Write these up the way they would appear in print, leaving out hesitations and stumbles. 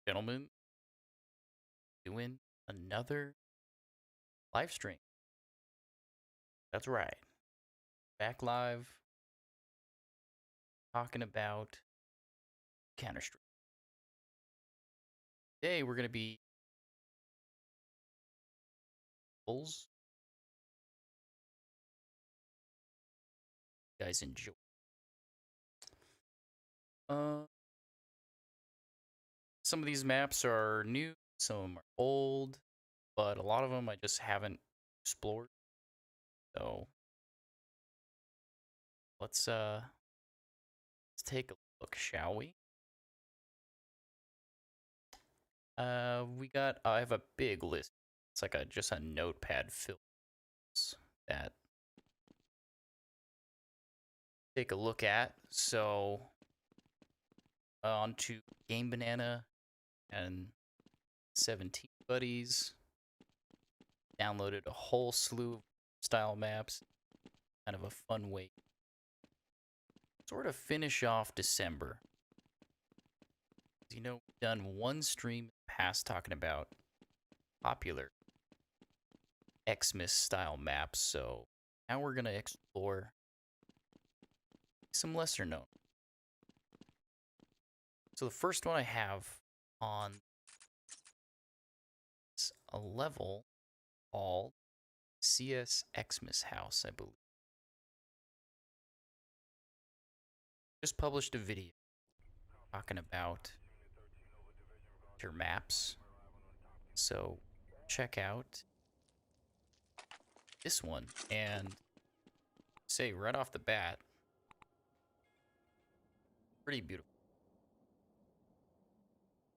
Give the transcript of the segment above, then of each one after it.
gentlemen, doing another live stream. That's right. Back live, talking about Counter Strike. Today we're gonna be bulls. You guys enjoy. Uh, some of these maps are new, some of them are old, but a lot of them I just haven't explored. So let's take a look, shall we? I have a big list. It's like just a notepad filled that take a look at. So on to GameBanana and 17 buddies. Downloaded a whole slew of style maps. Kind of a fun way. Sort of finish off December. You know, we've done one stream in the past talking about popular Xmas style maps. So now we're going to explore some lesser known. So the first one I have on is a level called CS Xmas House, I believe. Just published a video talking about your maps. So check out this one and say right off the bat, pretty beautiful.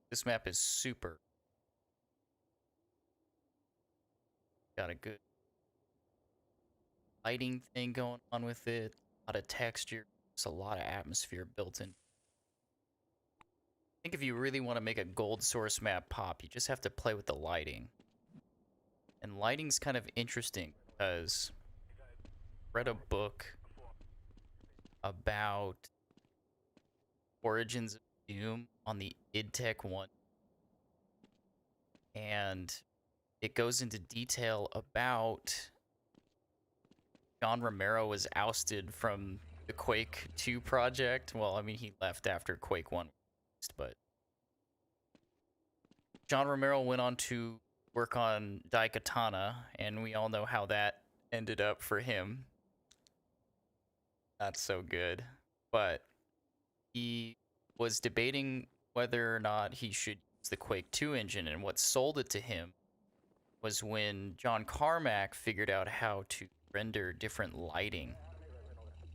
This map is super. Got a good lighting thing going on with it, a lot of texture, just a lot of atmosphere built in. I think if you really want to make a gold source map pop, you just have to play with the lighting. And lighting's kind of interesting because I read a book about Origins of Doom on the IdTech one. And it goes into detail about John Romero was ousted from the Quake 2 project. Well, I mean, he left after Quake 1, but John Romero went on to work on Daikatana, and we all know how that ended up for him. Not so good. But he was debating whether or not he should use the Quake 2 engine, and what sold it to him was when John Carmack figured out how to render different lighting.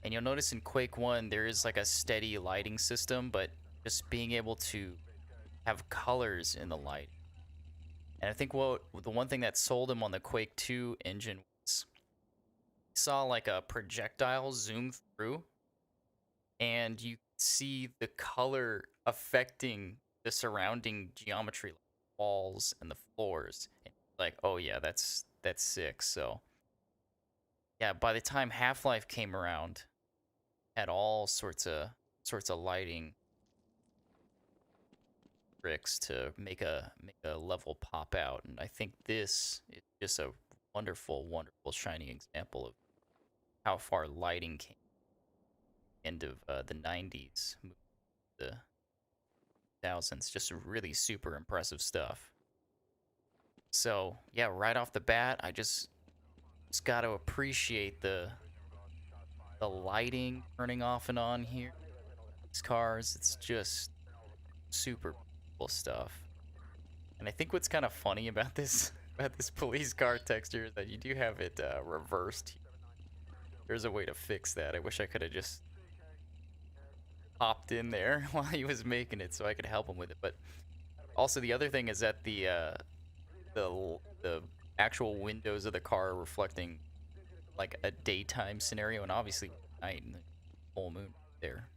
And you'll notice in Quake 1, there is like a steady lighting system, but just being able to have colors in the light. And I think the one thing that sold him on the Quake 2 engine was he saw like a projectile zoom through, and you see the color affecting the surrounding geometry, like walls and the floors. And like, oh yeah, that's sick. So yeah, by the time Half-Life came around, had all sorts of lighting tricks to make a level pop out, and I think this is just a wonderful shining example of how far lighting came end of the 90s, the 2000s. Just really super impressive stuff. So yeah, right off the bat, I just got to appreciate the lighting turning off and on here. These cars, it's just super cool stuff. And I think what's kind of funny about this police car texture is that you do have it reversed. There's a way to fix that. I wish I could have just popped in there while he was making it so I could help him with it. But also the other thing is that the actual windows of the car are reflecting like a daytime scenario, and obviously night and the full moon there.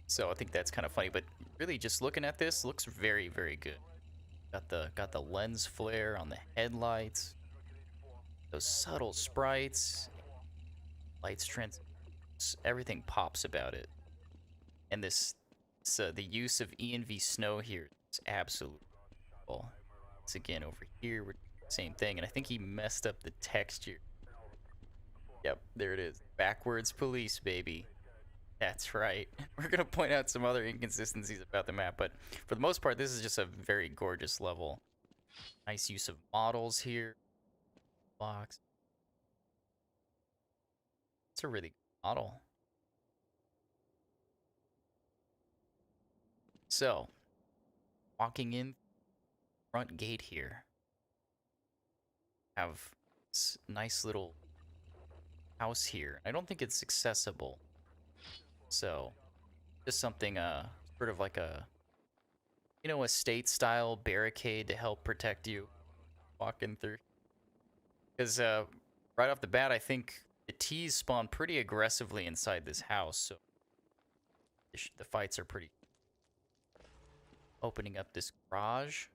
So I think that's kind of funny, but really just looking at this looks very, very good. Got the lens flare on the headlights, those subtle sprites, lights everything pops about it. And this So the use of ENV snow here is absolutely cool. It's again over here, we're same thing, and I think he messed up the texture. Yep, there it is. Backwards police, baby. That's right. We're gonna point out some other inconsistencies about the map, but for the most part, this is just a very gorgeous level. Nice use of models here. Blocks. It's a really good model. So, walking in front gate here, have this nice little house here. I don't think it's accessible, so just something sort of like a estate style barricade to help protect you walking through. Because right off the bat, I think the T's spawn pretty aggressively inside this house, so the fights are pretty. Opening up this garage.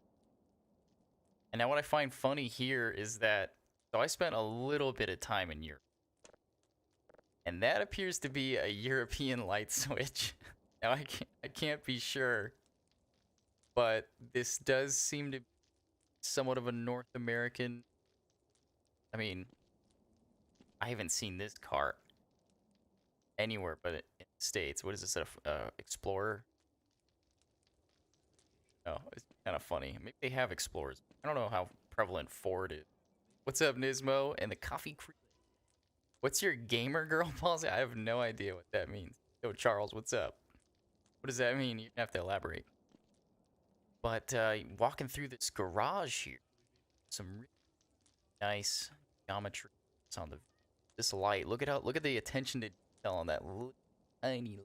And now what I find funny here is that, so I spent a little bit of time in Europe. And that appears to be a European light switch. Now I can't be sure, but this does seem to be somewhat of a North American. I mean, I haven't seen this car anywhere but in the States. What is this, Explorer? Oh, it's kind of funny. Maybe they have Explorers. I don't know how prevalent Ford is. What's up, Nismo? And the Coffee Creek. What's your gamer girl policy? I have no idea what that means. Yo, Charles, what's up? What does that mean? You have to elaborate. But walking through this garage here, some really nice geometry on this light. Look at the attention to detail on that little tiny.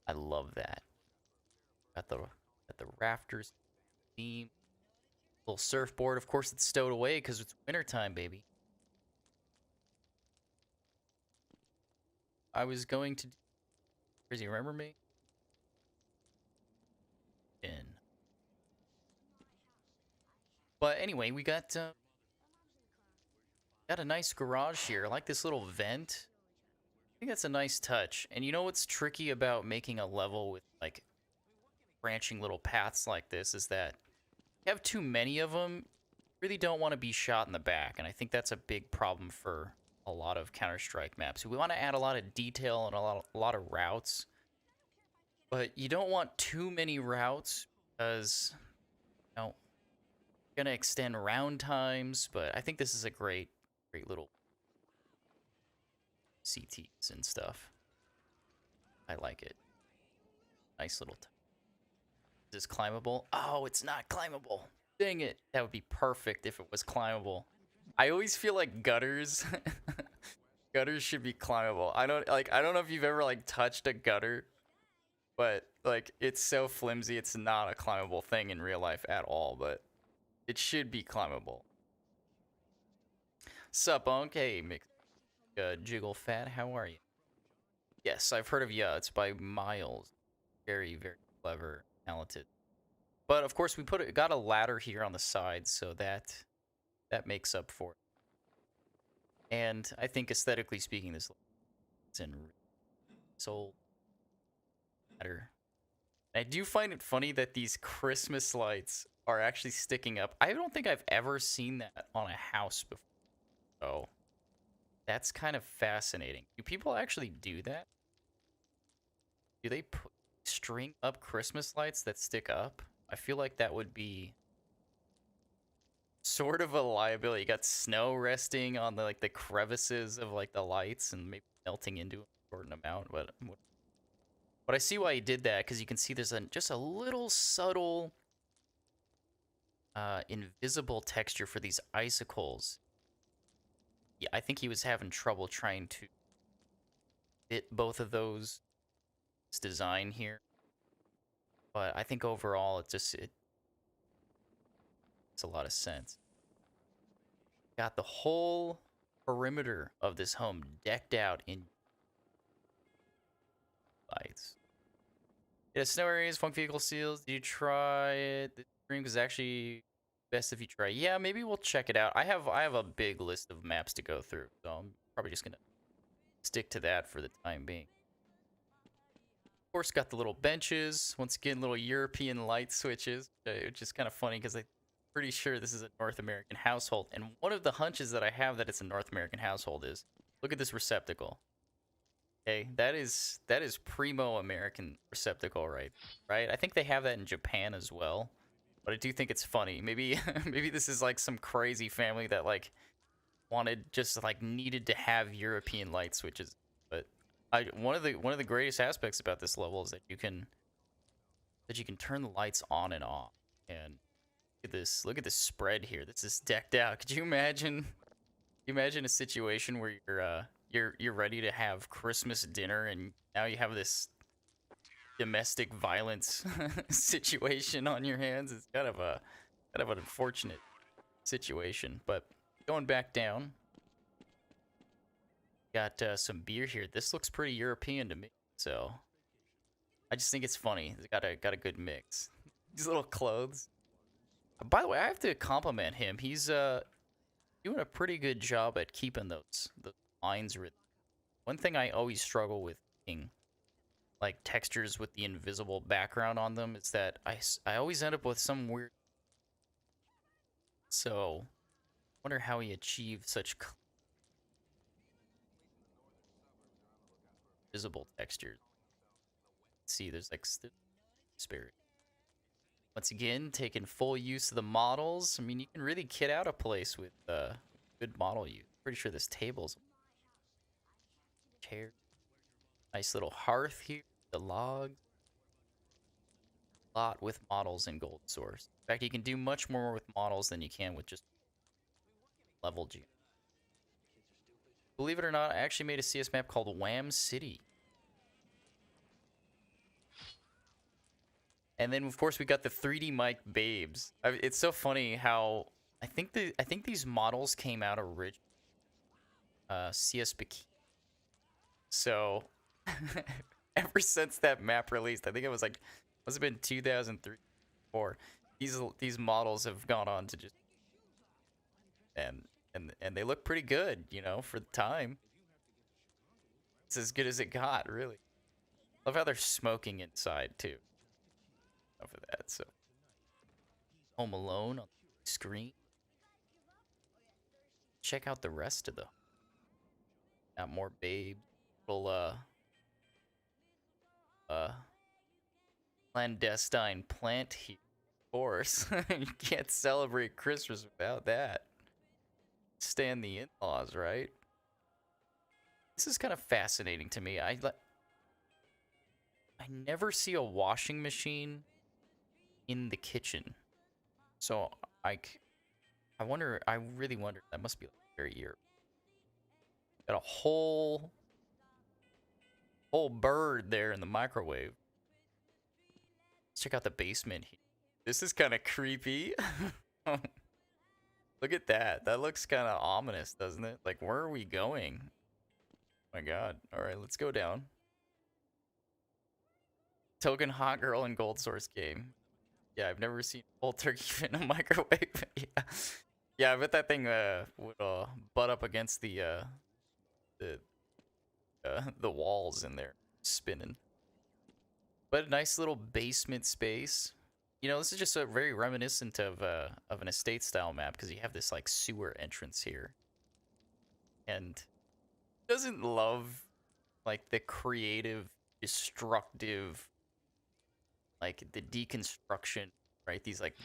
I love that. Got the rafters, beam, little surfboard. Of course, it's stowed away because it's wintertime, baby. I was going to. Does he remember me? But anyway, we got a nice garage here. I like this little vent. I think that's a nice touch. And you know what's tricky about making a level with like branching little paths like this is that if you have too many of them, you really don't want to be shot in the back. And I think that's a big problem for a lot of Counter-Strike maps. We want to add a lot of detail and a lot of routes. But you don't want too many routes because, you know, you're going to extend round times. But I think this is a great little CTs and stuff. I like it. Nice little. Is this climbable? Oh, it's not climbable. Dang it. That would be perfect if it was climbable. I always feel like gutters gutters should be climbable. I don't know if you've ever like touched a gutter, but like it's so flimsy it's not a climbable thing in real life at all, but it should be climbable. Sup, Unk? Hey, Jiggle Fat, how are you? Yes, I've heard of It's by Miles. Very, very clever, talented. But of course, we got a ladder here on the side, so that makes up for it. And I think aesthetically speaking, this is in soul ladder. I do find it funny that these Christmas lights are actually sticking up. I don't think I've ever seen that on a house before. So that's kind of fascinating. Do people actually do that? Do they string up Christmas lights that stick up? I feel like that would be sort of a liability. You got snow resting on the crevices of like the lights and maybe melting into a certain amount, but I see why he did that, because you can see there's just a little subtle invisible texture for these icicles. Yeah, I think he was having trouble trying to fit both of those design here. But I think overall it's a lot of sense. Got the whole perimeter of this home decked out in lights. Yeah, snow areas, funk vehicle seals. Did you try it? The stream is actually best if you try. Yeah, maybe we'll check it out. I have a big list of maps to go through, so I'm probably just gonna stick to that for the time being. course, got the little benches. Once again, little European light switches, which is kind of funny because I'm pretty sure this is a North American household. And one of the hunches that I have that it's a North American household is, look at this receptacle. Okay, that is primo American receptacle, right? I think they have that in Japan as well, but I do think it's funny. Maybe maybe this is like some crazy family that like needed to have European light switches. But one of the greatest aspects about this level is that you can turn the lights on and off. And look at this spread here. This is decked out. Could you imagine? You imagine a situation where you're ready to have Christmas dinner and now you have this domestic violence situation on your hands. It's kind of an unfortunate situation. But going back down, got some beer here. This looks pretty European to me, so I just think it's funny. It's got a good mix. These little clothes. By the way, I have to compliment him. He's doing a pretty good job at keeping those lines written. One thing I always struggle with making like textures with the invisible background on them is that I always end up with some weird. So, I wonder how he achieved such visible textures. Let's see, there's like spirit. Once again, taking full use of the models. I mean, you can really kit out a place with good model use. Pretty sure this table's chair. Nice little hearth here. The logs. A lot with models in Gold Source. In fact, you can do much more with models than you can with just level G. Believe it or not, I actually made a CS map called Wham City. And then, of course, we got the 3D mic babes. It's so funny how I think these models came out originally CS Bikini. So ever since that map released, I think it was like must have been 2003 or these models have gone on to just and they look pretty good, you know, for the time. It's as good as it got, really. Love how they're smoking inside too. Enough of that. So Home Alone on the screen. Check out the rest of the. Got more babes. Little clandestine plant here. Of course, you can't celebrate Christmas without that. Stand the in-laws, right? This is kind of fascinating to me. I never see a washing machine in the kitchen, so I wonder. I really wonder. That must be like very Europe. Got a whole bird there in the microwave. Let's check out the basement here. This is kind of creepy. Look at that. That looks kind of ominous, doesn't it? Like, where are we going? Oh my god. All right, let's go down. Token hot girl in Gold Source game. Yeah, I've never seen whole turkey fit in a microwave. Yeah. Yeah, I bet that thing would butt up against the walls in there, spinning. But a nice little basement space. You know, this is just a very reminiscent of an estate style map because you have this like sewer entrance here, and doesn't love like the creative, destructive, like the deconstruction, right? These like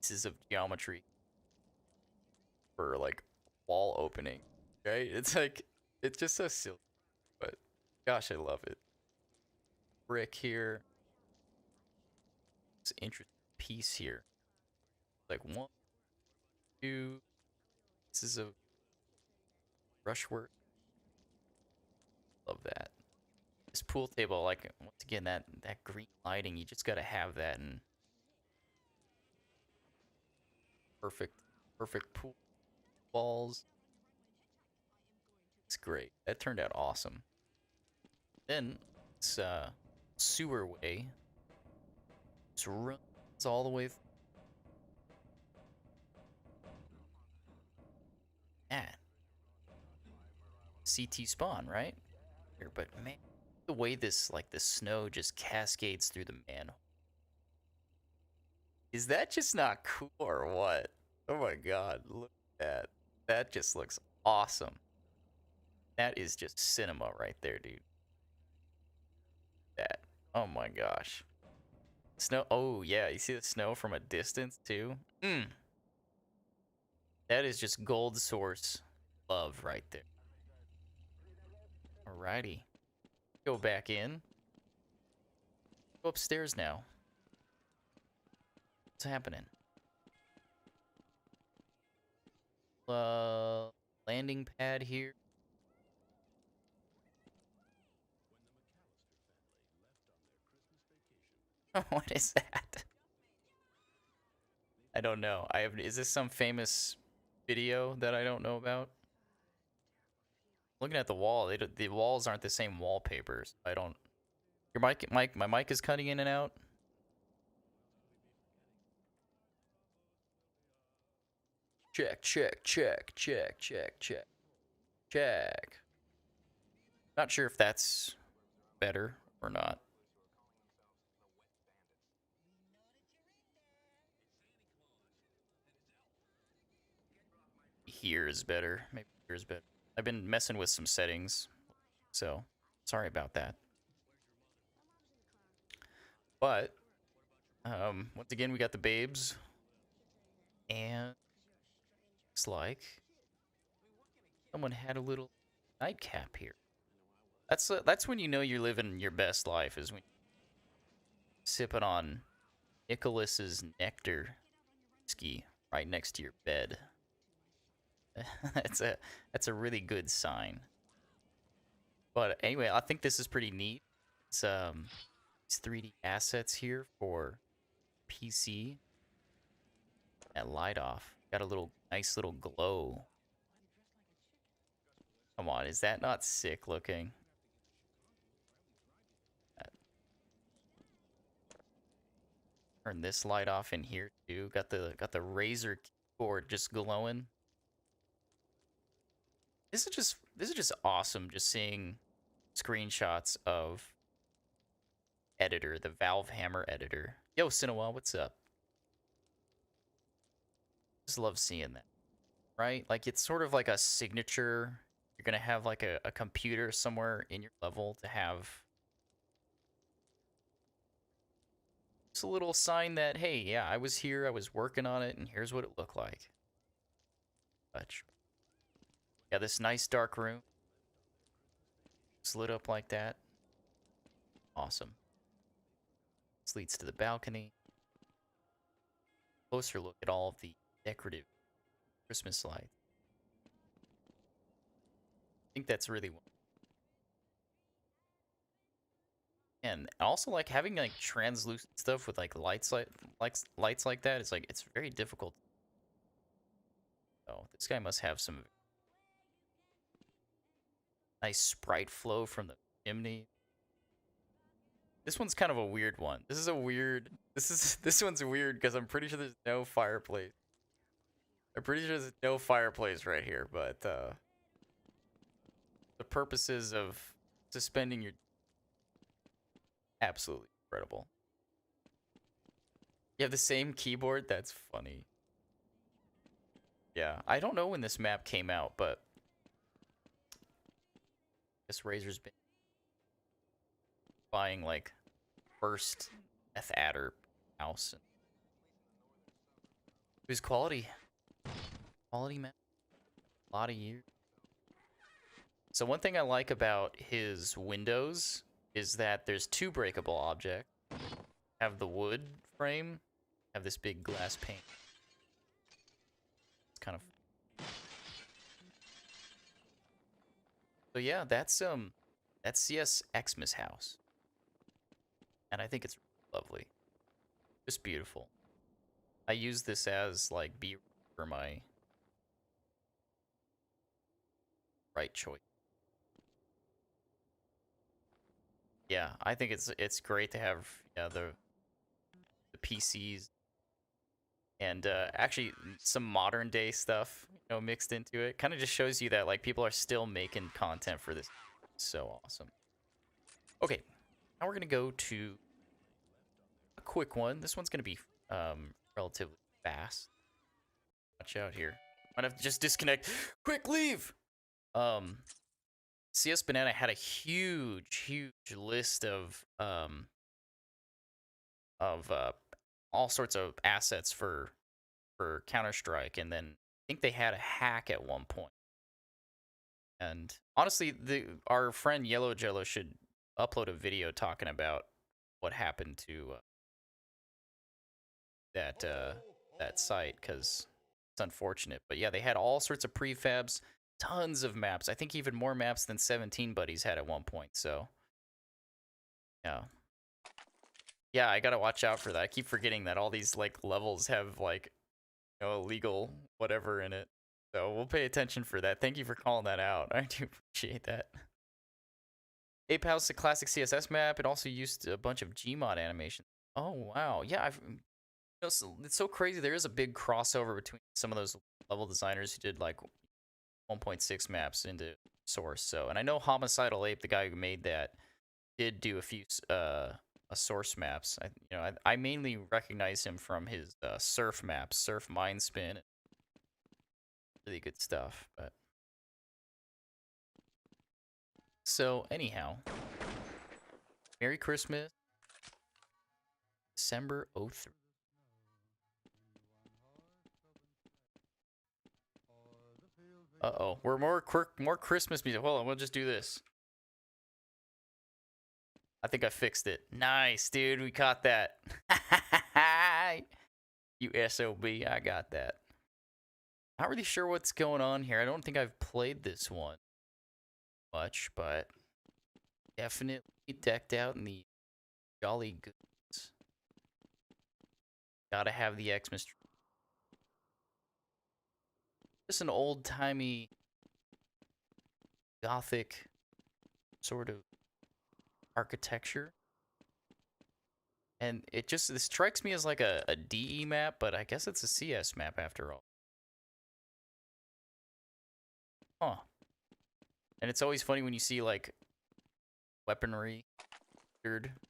pieces of geometry for like wall opening, right? It's like it's just so silly, but gosh, I love it. Brick here. It's an interesting piece here. Like 1, 2. This is a brushwork. Love that. This pool table, like once again, that green lighting, you just gotta have that and perfect pool balls. It's great. That turned out awesome. Then it's sewer way. It's runs all the way. Yeah. CT spawn, right? Here, but man, The way this, like, the snow just cascades through the manhole. Is that just not cool or what? Oh my god, look at that. That just looks awesome. That is just cinema right there, dude. That. Oh my gosh. Snow. Oh, yeah. You see the snow from a distance, too? That is just gold source love right there. Alrighty. Go back in. Go upstairs now. What's happening? Landing pad here. What is that? I don't know. Is this some famous video that I don't know about? Looking at the wall, the walls aren't the same wallpapers. I don't. Your my mic is cutting in and out. Check, check, check, check, check, check, check. Not sure if that's better or not. Here is better. Maybe here is better. I've been messing with some settings, so sorry about that. But once again, we got the babes, and looks like someone had a little nightcap here. That's when you know you're living your best life, is when you're sipping on Nicholas's nectar whiskey right next to your bed. that's a really good sign. But anyway, I think this is pretty neat. It's these 3D assets here for PC. That light off. Got a little nice little glow. Come on, is that not sick looking? Turn this light off in here too. Got the Razer keyboard just glowing. This is just awesome. Just seeing screenshots of editor, the Valve Hammer editor. Yo, Cinewa, what's up? Just love seeing that, right? Like, it's sort of like a signature. You're gonna have like a computer somewhere in your level to have just a little sign that, hey, yeah, I was here, I was working on it, and here's what it looked like. Touch. Yeah, this nice dark room. It's lit up like that. Awesome. This leads to the balcony. Closer look at all of the decorative Christmas lights. I think that's really one. And also, like, having like translucent stuff with like lights like that is like, it's very difficult. Oh, this guy must have some nice sprite flow from the chimney. This one's kind of a weird one. This is a weird. This one's weird because I'm pretty sure there's no fireplace. I'm pretty sure there's no fireplace right here, but the purposes of suspending your, absolutely incredible. You have the same keyboard? That's funny. Yeah, I don't know when this map came out, but this Razer's been buying like first Meth Adder house. It was quality. Quality map. A lot of years. So one thing I like about his windows is that there's two breakable objects. Have the wood frame, have this big glass pane. It's kind of. So yeah, that's CS Xmas house. And I think it's lovely. Just beautiful. I use this as like B for my right choice. Yeah, I think it's great to have the PCs and actually some modern day stuff, mixed into it. Kind of just shows you that like people are still making content for this. It's so awesome. Okay, now we're gonna go to a quick one. This one's gonna be relatively fast. Watch out here. Might have to just disconnect. Quick, leave. CS Banana had a huge list of all sorts of assets for Counter-Strike, and then I think they had a hack at one point. And honestly, our friend Yellow Jello should upload a video talking about what happened to that site, because it's unfortunate. But yeah, they had all sorts of prefabs, tons of maps. I think even more maps than 17 Buddies had at one point. So yeah. Yeah, I gotta watch out for that. I keep forgetting that all these like levels have like illegal whatever in it. So we'll pay attention for that. Thank you for calling that out. I do appreciate that. Ape House, a classic CSS map. It also used a bunch of Gmod animations. Oh wow, yeah. It's so crazy. There is a big crossover between some of those level designers who did like 1.6 maps into Source. So, and I know Homicidal Ape, the guy who made that, did do a few Source maps. I mainly recognize him from his Surf maps, Surf Mindspin. Really good stuff. But so anyhow, Merry Christmas, December 03. Uh-oh, we're more Christmas music. Hold on, we'll just do this. I think I fixed it. Nice, dude. We caught that. You SOB, I got that. Not really sure what's going on here. I don't think I've played this one much, but definitely decked out in the jolly goods. Gotta have the Xmas tree. Just an old-timey Gothic sort of architecture. And this strikes me as like a DE map, but I guess it's a CS map after all. Huh. And it's always funny when you see like weaponry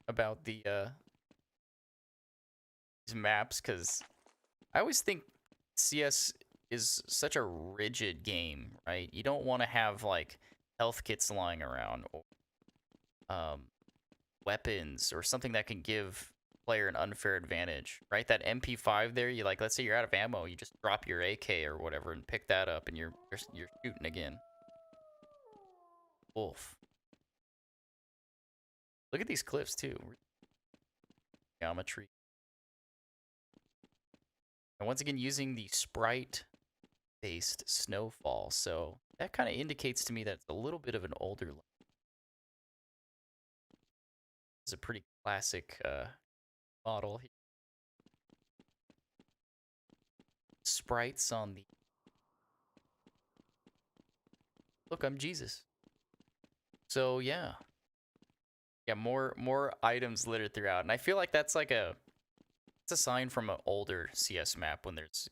about the these maps, because I always think CS is such a rigid game, right? You don't want to have like health kits lying around, or weapons, or something that can give player an unfair advantage, right? That MP5 there, you like, let's say you're out of ammo, you just drop your AK or whatever and pick that up, and you're shooting again. Wolf. Look at these cliffs too. Geometry. And once again, using the sprite-based snowfall, so that kind of indicates to me that it's a little bit of an older level. It's a pretty classic model here. Sprites on the... Look, I'm Jesus. So yeah. Yeah, more items littered throughout. And I feel like that's like it's a sign from an older CS map when there's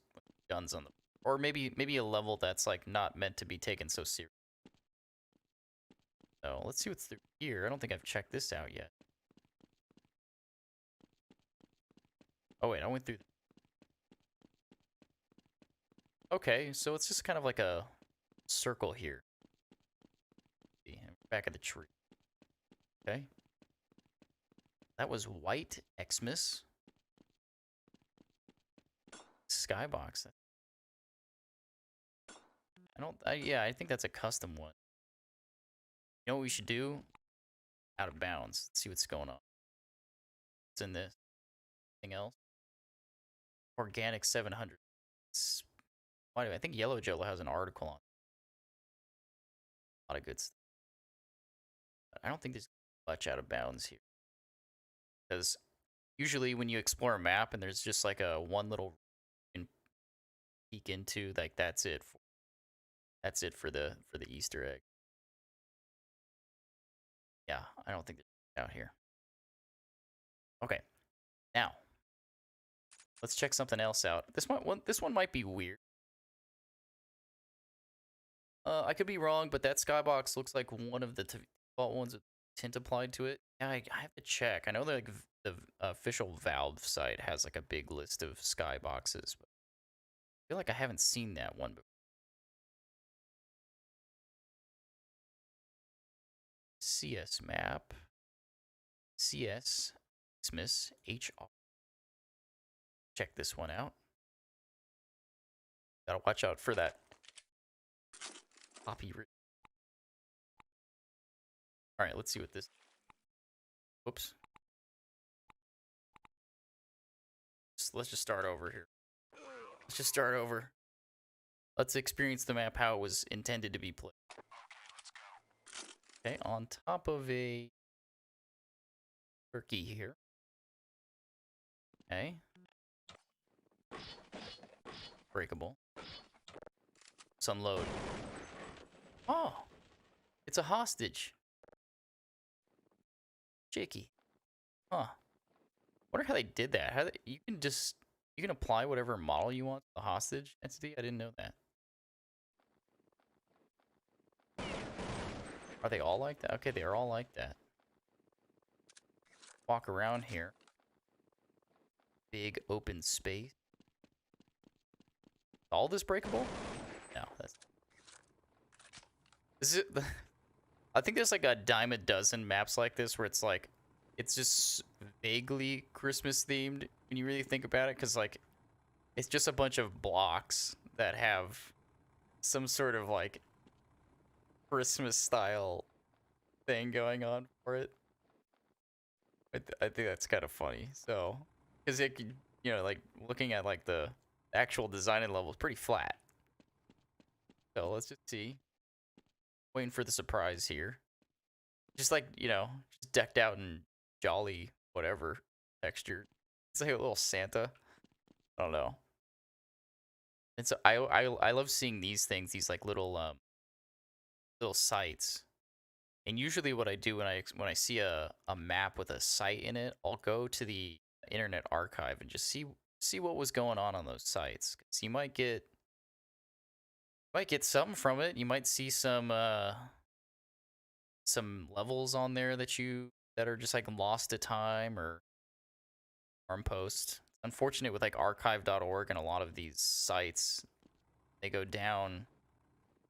guns on the... Or maybe a level that's like not meant to be taken so seriously. So let's see what's through here. I don't think I've checked this out yet. Oh wait, I went through... Okay, so it's just kind of like a circle here. Back of the tree. Okay. That was white Xmas. Skybox. Yeah, I think that's a custom one. You know what we should do? Out of bounds. Let's see what's going on. What's in this? Anything else? Organic 700. Why do I think Yellow Jello has an article on it. A lot of good stuff. But I don't think there's much out of bounds here. Because usually when you explore a map and there's just like a one little you can peek into, like that's it for the Easter egg. Yeah, I don't think there's out here. Okay. Now, let's check something else out. This one might be weird. I could be wrong, but that skybox looks like one of the default ones with tint applied to it. Yeah, I have to check. I know that like the official Valve site has like a big list of skyboxes, but I feel like I haven't seen that one before. CS map. CS Xmas HR. Check this one out. Gotta watch out for that poppy. All right, let's see what this. Whoops. Let's just start over here. Let's just start over. Let's experience the map how it was intended to be played. Okay, on top of a turkey here. Okay. Breakable. Let's unload. Oh, it's a hostage. Chicky. Huh. Wonder how they did that. How you can apply whatever model you want to the hostage entity. I didn't know that. Are they all like that? Okay, they are all like that. Walk around here. Big open space. All this breakable? No, this is it. I think there's like a dime a dozen maps like this where it's like, it's just vaguely Christmas themed when you really think about it, because like, it's just a bunch of blocks that have some sort of like Christmas style thing going on for it. I think that's kind of funny. So, because it, you know, like looking at like the actual design level is pretty flat. So let's just see. Waiting for the surprise here. Just like, you know, just decked out in jolly whatever texture. It's like a little Santa. I don't know. And so I love seeing these things, these like little sites. And usually what I do when I see a map with a site in it, I'll go to the Internet Archive and just see what was going on those sites. 'Cause you might get something from it. You might see some levels on there that are just like lost to time or farm post. It's unfortunate with like archive.org and a lot of these sites, they go down,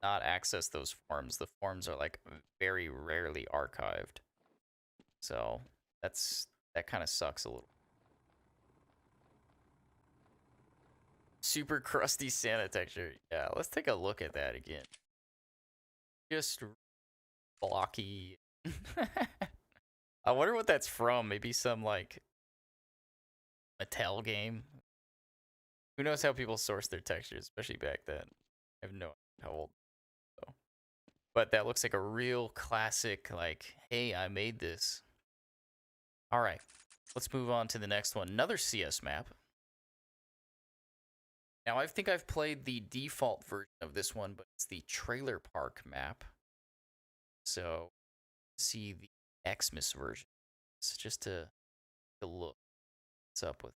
not access those forms. The forms are like very rarely archived. So that kind of sucks a little. Super crusty Santa texture. Yeah, let's take a look at that again. Just blocky. I wonder what that's from. Maybe some like Mattel game. Who knows how people source their textures, especially back then. I have no idea how old. So. But that looks like a real classic, like, hey, I made this. All right, let's move on to the next one. Another CS map. Now, I think I've played the default version of this one, but it's the trailer park map. So, see the Xmas version. So just to look what's up with.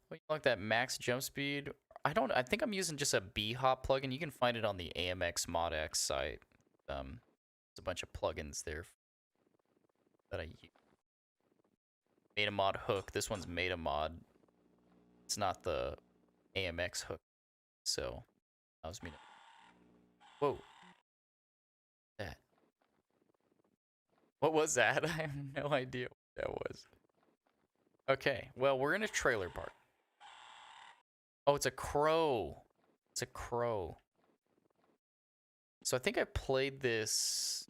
Well, you like that max jump speed? I think I'm using just a B-hop plugin. You can find it on the AMX ModX site. There's a bunch of plugins there that I use. Metamod hook. This one's Metamod. It's not the AMX hook. So, allows me to... Whoa. That. What was that? I have no idea what that was. Okay, well, we're in a trailer park. Oh, it's a crow. It's a crow. So I think I played this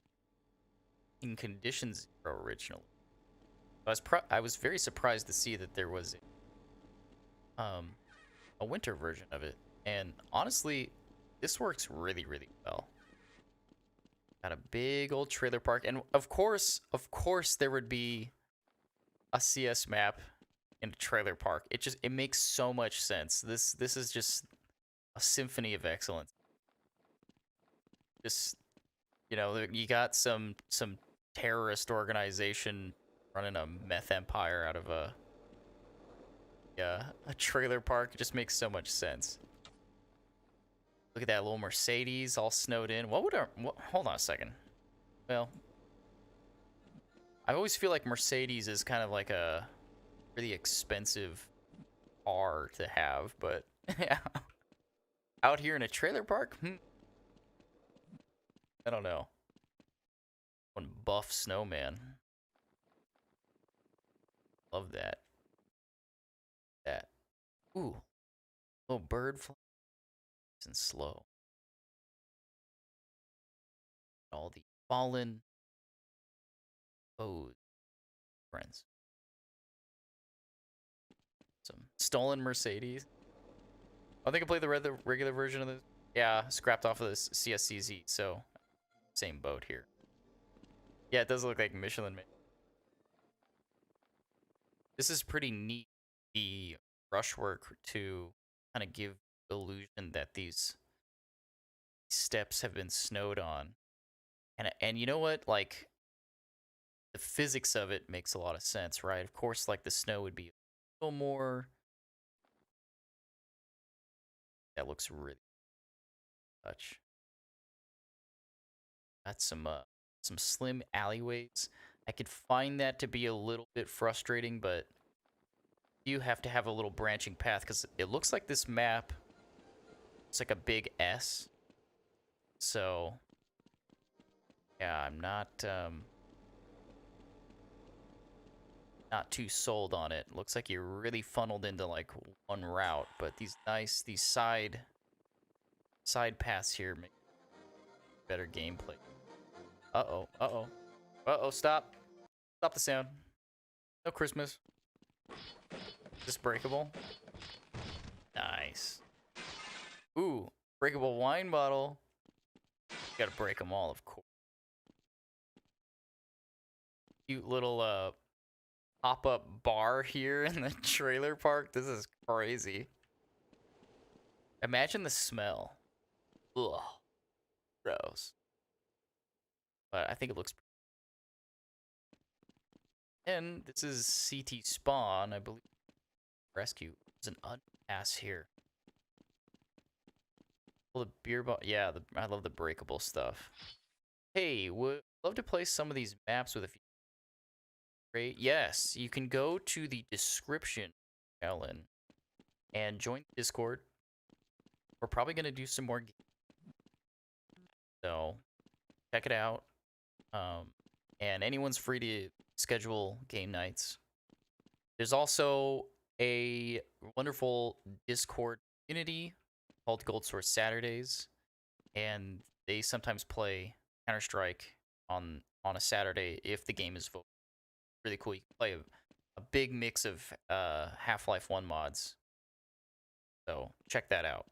in Condition 0 originally. I was very surprised to see that there was a winter version of it. And honestly, this works really, really well. Got a big old trailer park. And of course, there would be a CS map in a trailer park. It makes so much sense. This is just a symphony of excellence. Just, you know, you got some terrorist organization running a meth empire out of a trailer park. It just makes so much sense. Look at that little Mercedes all snowed in. What would our... hold on a second. Well, I always feel like Mercedes is kind of like a really expensive car to have, but yeah. Out here in a trailer park? I don't know. One buff snowman. Love that. That. Ooh. Little bird flying and slow. All the fallen foes, friends. Some stolen Mercedes. I think I played the regular version of this. Yeah, scrapped off of this CSCZ, so same boat here. Yeah, it does look like Michelin made. This is pretty neat, the brushwork to kind of give the illusion that these steps have been snowed on. And you know what? Like, the physics of it makes a lot of sense, right? Of course, like, the snow would be a little more... That looks really touch. That's some slim alleyways. I could find that to be a little bit frustrating, but you have to have a little branching path because it looks like this map, it's like a big S. So yeah, I'm not too sold on it. Looks like you're really funneled into like one route, but these side paths here make better gameplay. Uh-oh, uh-oh. Uh-oh, stop. Stop the sound. No Christmas. Is this breakable? Nice. Ooh, breakable wine bottle. Gotta break them all, of course. Cute little pop-up bar here in the trailer park. This is crazy. Imagine the smell. Ugh. Gross. But I think it looks... And this is CT Spawn, I believe. Rescue. There's an unpass here. Well, the beer bottle... Yeah, I love the breakable stuff. Hey, would love to play some of these maps with a few... Great. Yes, you can go to the description, Ellen, and join Discord. We're probably going to do some more games. So, check it out. And anyone's free to schedule game nights. There's also a wonderful Discord community called Gold Source Saturdays, and they sometimes play Counter-Strike on a Saturday if the game is voted. Really cool. You can play a big mix of Half-Life 1 mods. So check that out.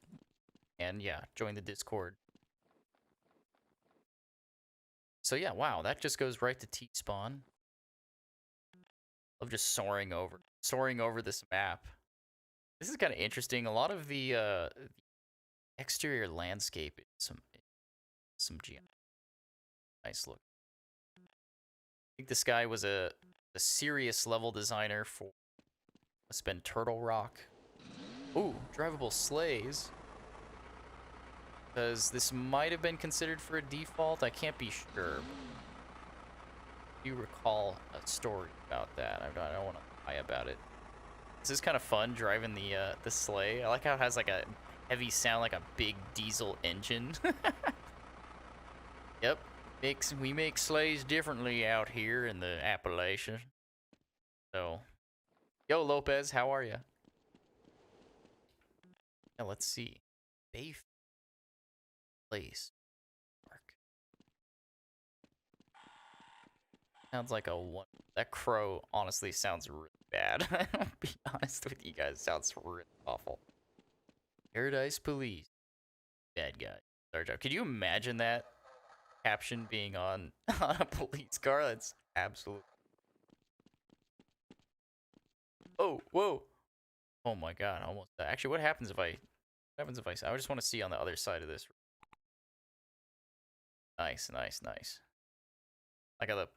And yeah, join the Discord. So yeah, wow, that just goes right to T-Spawn. Love just soaring over this map. This is kind of interesting. A lot of the exterior landscape, some nice look. I think this guy was a serious level designer for must have been Turtle Rock. Ooh, drivable sleighs. Because this might have been considered for a default. I can't be sure. Do you recall a story about that? I don't want to lie about it. This is kind of fun driving the sleigh. I like how it has like a heavy sound, like a big diesel engine. Yep, we make sleighs differently out here in the Appalachians. So, yo Lopez, how are you? Yeah, let's see. Bay Place Park. Sounds like a one. That crow honestly sounds really bad. I'll be honest with you guys, it sounds really awful. Paradise Police. Bad guy. Our job. Could you imagine that caption being on a police car? That's absolute. Oh, whoa. Oh my god, almost. Actually, what happens if I I just want to see on the other side of this. Nice, nice, nice. Like how the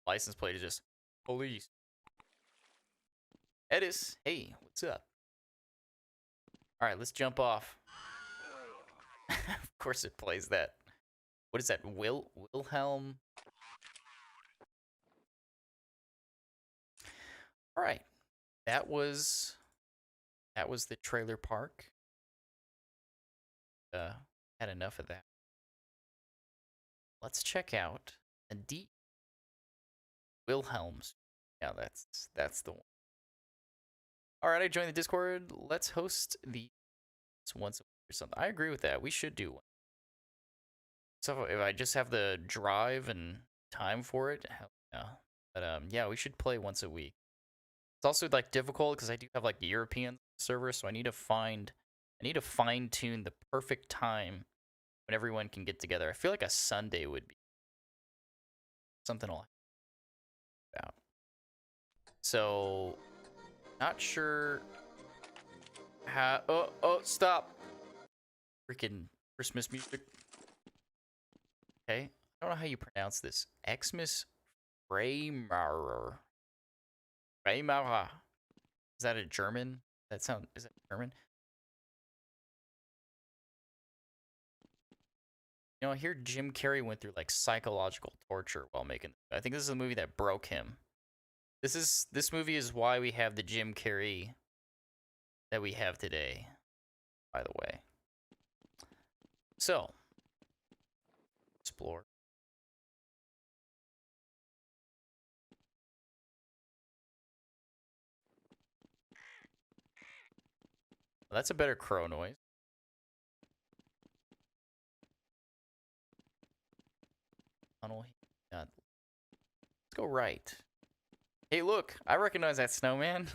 license plate is just police. Edis, hey, what's up? All right, let's jump off. Of course it plays that. What is that? Wilhelm? All right. That was the trailer park. Uh, had enough of that. Let's check out a D. Wilhelm's. Yeah, that's the one. All right, I joined the Discord. Let's host the once a week or something. I agree with that. We should do one. So if I just have the drive and time for it, hell yeah. But yeah, we should play once a week. It's also like difficult because I do have like the European server, so I need to fine tune the perfect time when everyone can get together. I feel like a Sunday would be something I'll about. So, not sure how. Oh, stop! Freaking Christmas music. Okay, I don't know how you pronounce this. Xmas Village. Is that a German? Is that German? You know, I hear Jim Carrey went through like psychological torture while making. I think this is a movie that broke him. This movie is why we have the Jim Carrey that we have today. By the way, so explore. Well, that's a better crow noise. Tunnel. Let's go right. Hey, look! I recognize that snowman.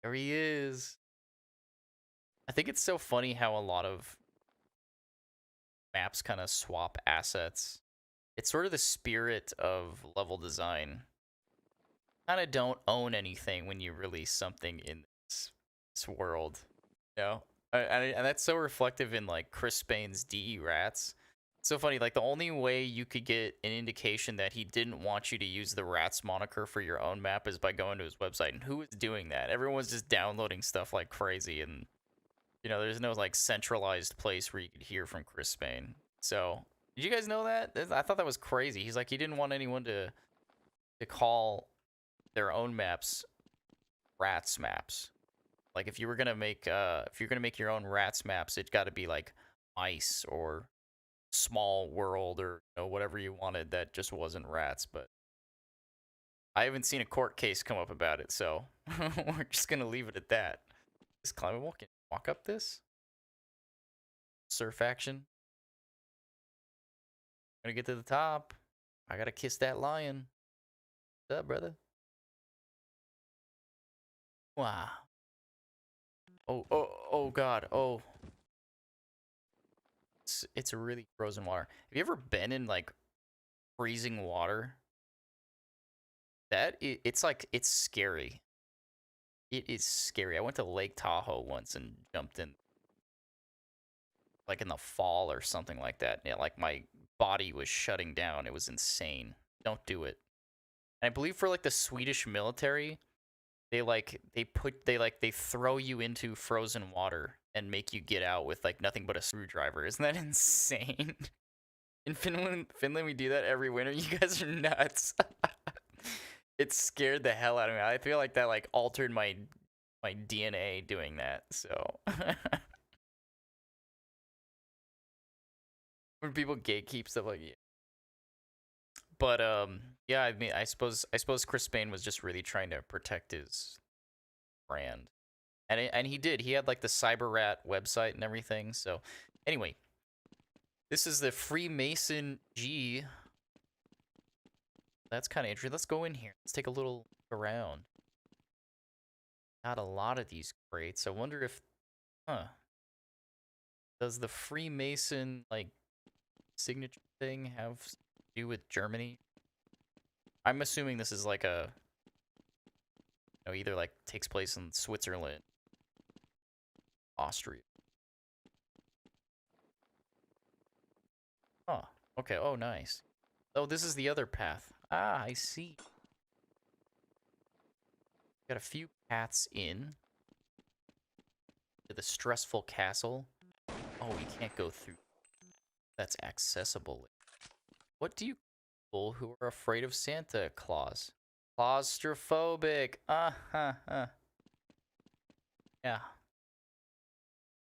There he is. I think it's so funny how a lot of maps kind of swap assets. It's sort of the spirit of level design. Kind of don't own anything when you release something in this world, you know? And that's so reflective in like Chris Spain's DE Rats. It's so funny, like the only way you could get an indication that he didn't want you to use the Rats moniker for your own map is by going to his website. And who was doing that? Everyone's just downloading stuff like crazy, and you know, there's no like centralized place where you could hear from Chris Spain. So, did you guys know that? I thought that was crazy. He's like, he didn't want anyone to call their own maps Rats maps. Like if you're gonna make your own Rats maps, it's got to be like Mice or Small World or whatever you wanted that just wasn't Rats. But I haven't seen a court case come up about it, so we're just gonna leave it at that. This climbable, can you walk up this surf action? Gonna get to the top. I gotta kiss that lion. What's up, brother? Wow. Oh God. Oh. It's a really frozen water. Have you ever been in like freezing water? It's scary. It is scary. I went to Lake Tahoe once and jumped in like in the fall or something like that. Yeah, like my body was shutting down. It was insane. Don't do it. And I believe for like the Swedish military, they throw you into frozen water and make you get out with like nothing but a screwdriver. Isn't that insane? In Finland we do that every winter. You guys are nuts. It scared the hell out of me. I feel like that like altered my DNA doing that. So when people gatekeep stuff like yeah. But yeah, I mean I suppose Chris Payne was just really trying to protect his brand. And he did. He had like the Cyber Rat website and everything. So anyway, this is the Freemason G. That's kind of interesting. Let's go in here. Let's take a little around. Got a lot of these crates. I wonder if, does the Freemason like signature thing have to do with Germany? I'm assuming this is like a, either like takes place in Switzerland, Austria. Oh, okay. Oh, nice. Oh, this is the other path. Ah, I see. Got a few paths in. to the stressful castle. Oh, we can't go through. That's accessible. What do you call people who are afraid of Santa Claus? Claustrophobic. Yeah.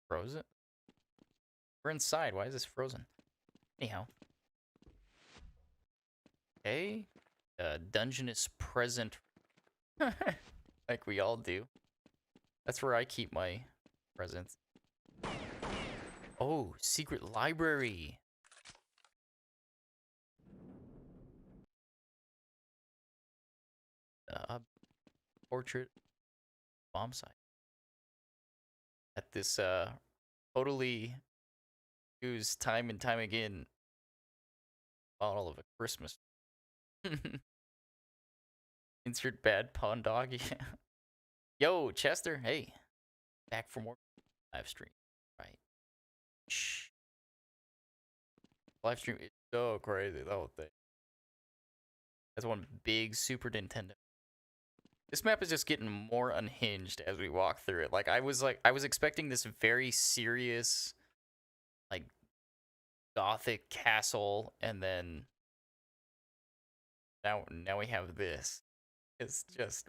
Frozen? We're inside. Why is this frozen? Anyhow. Okay. Dungeonous present. Like we all do. That's where I keep my presents. Oh, secret library. Portrait bomb site. At this totally used time and time again bottle of a Christmas. Insert bad pawn dog. Yo, Chester, hey. Back for more live stream. Right. Shh. Live stream is so crazy, the whole thing. That's one big Super Nintendo. This map is just getting more unhinged as we walk through it. I was expecting this very serious, like, Gothic castle, and then now we have this. It's just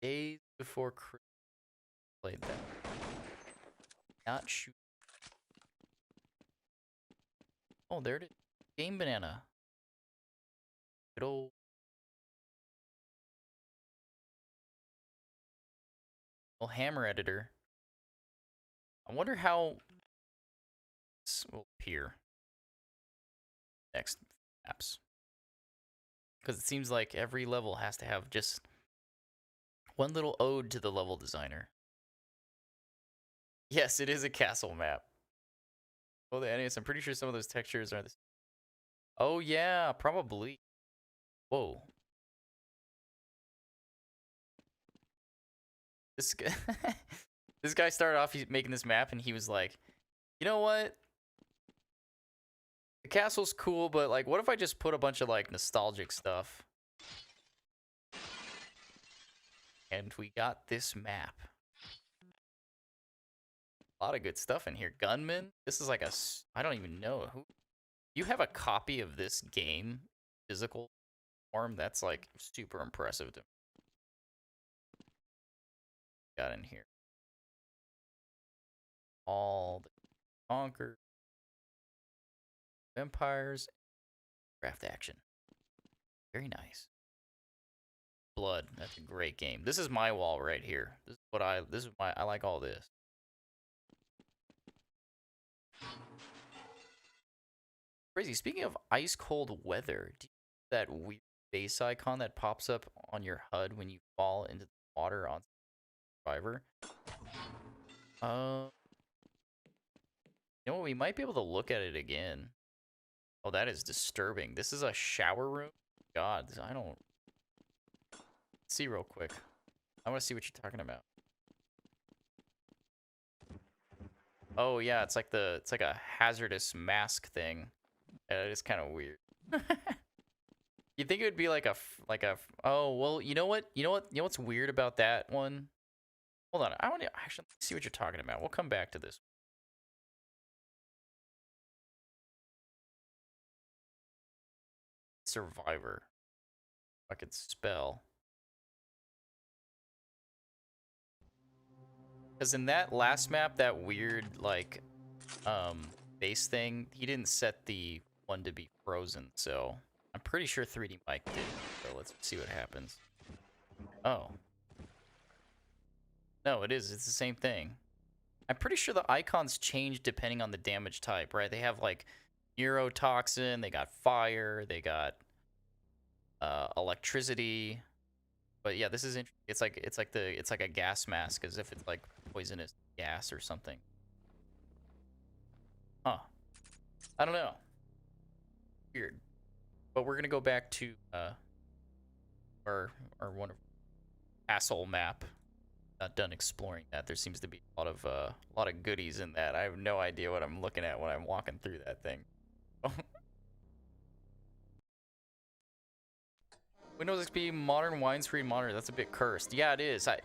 days before Christmas. Played that. Not shoot. Oh, there it is. GameBanana. Good old. Well, hammer editor. I wonder how this will appear next maps. Because it seems like every level has to have just one little ode to the level designer. Yes, it is a castle map. Oh, the enemies. I'm pretty sure some of those textures are the. Oh yeah, probably. Whoa. This guy, this guy started off making this map, and he was like, "You know what? The castle's cool, but like, what if I just put a bunch of like nostalgic stuff?" And we got this map. A lot of good stuff in here. Gunman. This is like a. I don't even know who. You have a copy of this game, physical form. That's like super impressive to me. Got in here. All the conquer empires, craft action. Very nice. Blood. That's a great game. This is my wall right here. This is what I. This is my. I like all this. Crazy. Speaking of ice cold weather, do you see that weird base icon that pops up on your HUD when you fall into the water on Survivor? You know what? We might be able to look at it again. Oh, that is disturbing. This is a shower room? God, I don't... Let's see real quick. I want to see what you're talking about. Oh, yeah, it's like a hazardous mask thing. Yeah, it is kind of weird. You think it would be like a oh, well, you know what's weird about that one? Hold on. I want to actually see what you're talking about. We'll come back to this. Survivor. If I could spell. Because in that last map, that weird, like, base thing, he didn't set the one to be frozen, so I'm pretty sure 3D Mike did. So let's see what happens. Oh. No, it is. It's the same thing. I'm pretty sure the icons change depending on the damage type, right? They have, like, neurotoxin, they got fire, they got electricity. But yeah, this is it's like a gas mask, as if it's like poisonous gas or something. Huh. I don't know. Weird. But we're gonna go back to our wonderful castle map. Not done exploring that. There seems to be a lot of goodies in that. I have no idea what I'm looking at when I'm walking through that thing. Windows XP modern widescreen monitor. That's a bit cursed. Yeah, it is. I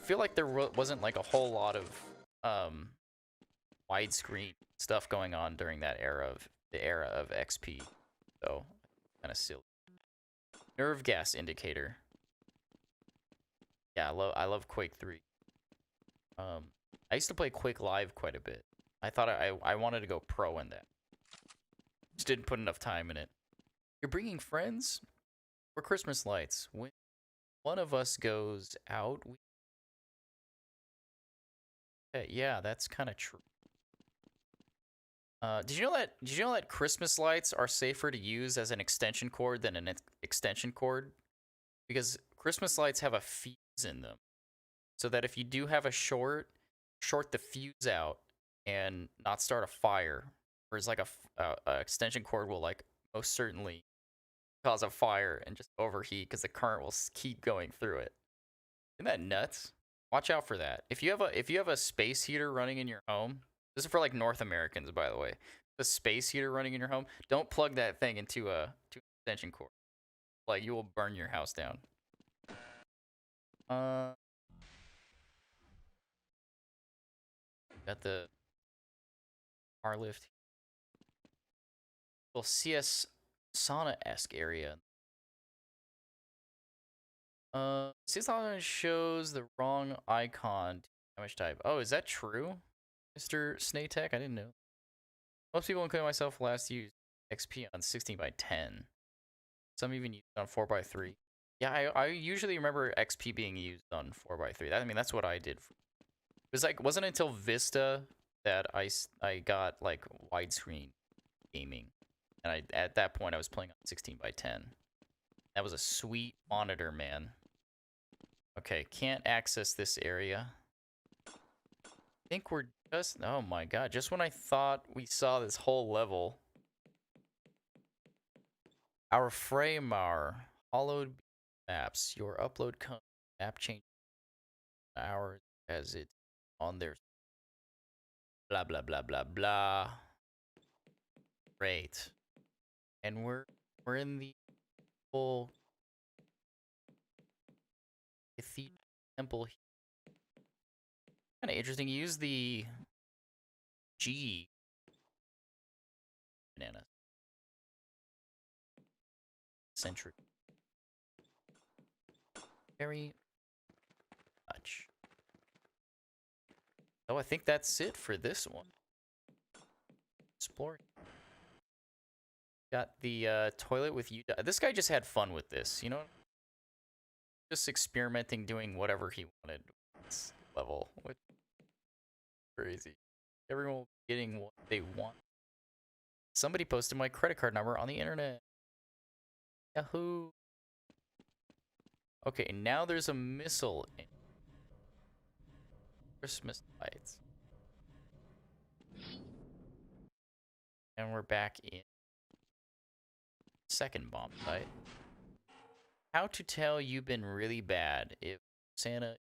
feel like there wasn't like a whole lot of widescreen stuff going on during that era of the era of XP. So kind of silly. Nerve gas indicator. Yeah, I love Quake 3. I used to play Quake Live quite a bit. I thought I wanted to go pro in that. Just didn't put enough time in it. You're bringing friends for Christmas lights. When one of us goes out, yeah, that's kind of true. Did you know that Christmas lights are safer to use as an extension cord than an extension cord? Because Christmas lights have a fuse in them. So that if you do have a short the fuse out and not start a fire. Whereas like a extension cord will like most certainly cause a fire and just overheat because the current will keep going through it. Isn't that nuts? Watch out for that. If you have a space heater running in your home, this is for like North Americans, by the way. The space heater running in your home, don't plug that thing into an extension cord. Like you will burn your house down. Got the car lift. Little CS sauna-esque area. CS sauna shows the wrong icon. Damage type. Oh, is that true, Mr. Snatek? I didn't know. Most people, including myself, last used XP on 16x10. Some even used it on 4x3. Yeah, I usually remember XP being used on 4x3. I mean, that's what I did. It was like, wasn't until Vista that I got like widescreen gaming, and at that point I was playing on 16x10. That was a sweet monitor, man. Okay, can't access this area. I think we're just, oh my god, just when I thought we saw this whole level. Our frame, our hollowed maps, your upload map change hours as it's on their blah blah blah blah blah. Great. And we're in the full cathedral temple. Kind of interesting. Use the G banana century. Very much. Oh, I think that's it for this one. Explore. Got the toilet with you. This guy just had fun with this, you know? Just experimenting, doing whatever he wanted. This level. Which crazy. Everyone getting what they want. Somebody posted my credit card number on the internet. Yahoo. Okay, now there's a missile in Christmas lights. And we're back in second bomb site. How to tell you've been really bad if Santa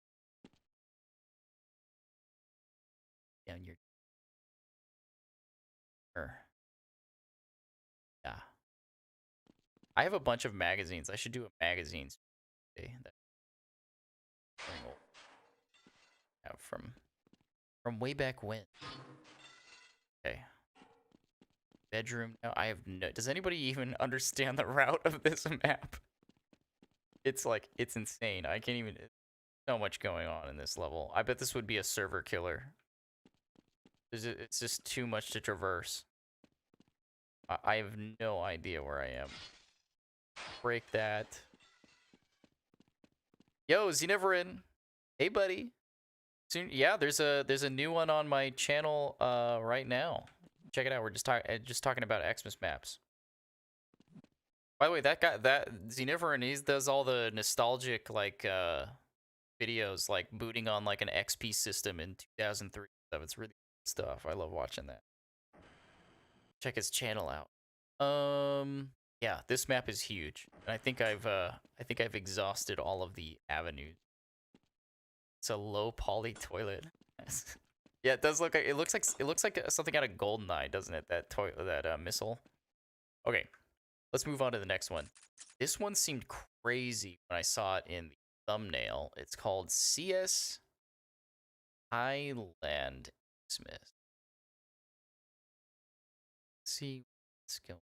down your yeah. I have a bunch of magazines. I should do a magazines day that from way back when. Okay. Bedroom now. I have no. Does anybody even understand the route of this map? It's like, it's insane. I can't even. So much going on in this level. I bet this would be a server killer. It's just too much to traverse. I have no idea where I am. Break that. Yo, Xeneverin. Hey, buddy. Soon, yeah, there's a new one on my channel right now. Check it out. We're just talking about Xmas maps. By the way, that guy, that Xeneverin, he does all the nostalgic like videos, like booting on like an XP system in 2003 stuff. It's really good stuff. I love watching that. Check his channel out. Yeah, this map is huge, and I think I've exhausted all of the avenues. It's a low poly toilet. Yeah, it does look like it looks like something out of GoldenEye, doesn't it? That missile. Okay. let's move on to the next one. This one seemed crazy when I saw it in the thumbnail. It's called CS Highland Xmas. Let's see what's going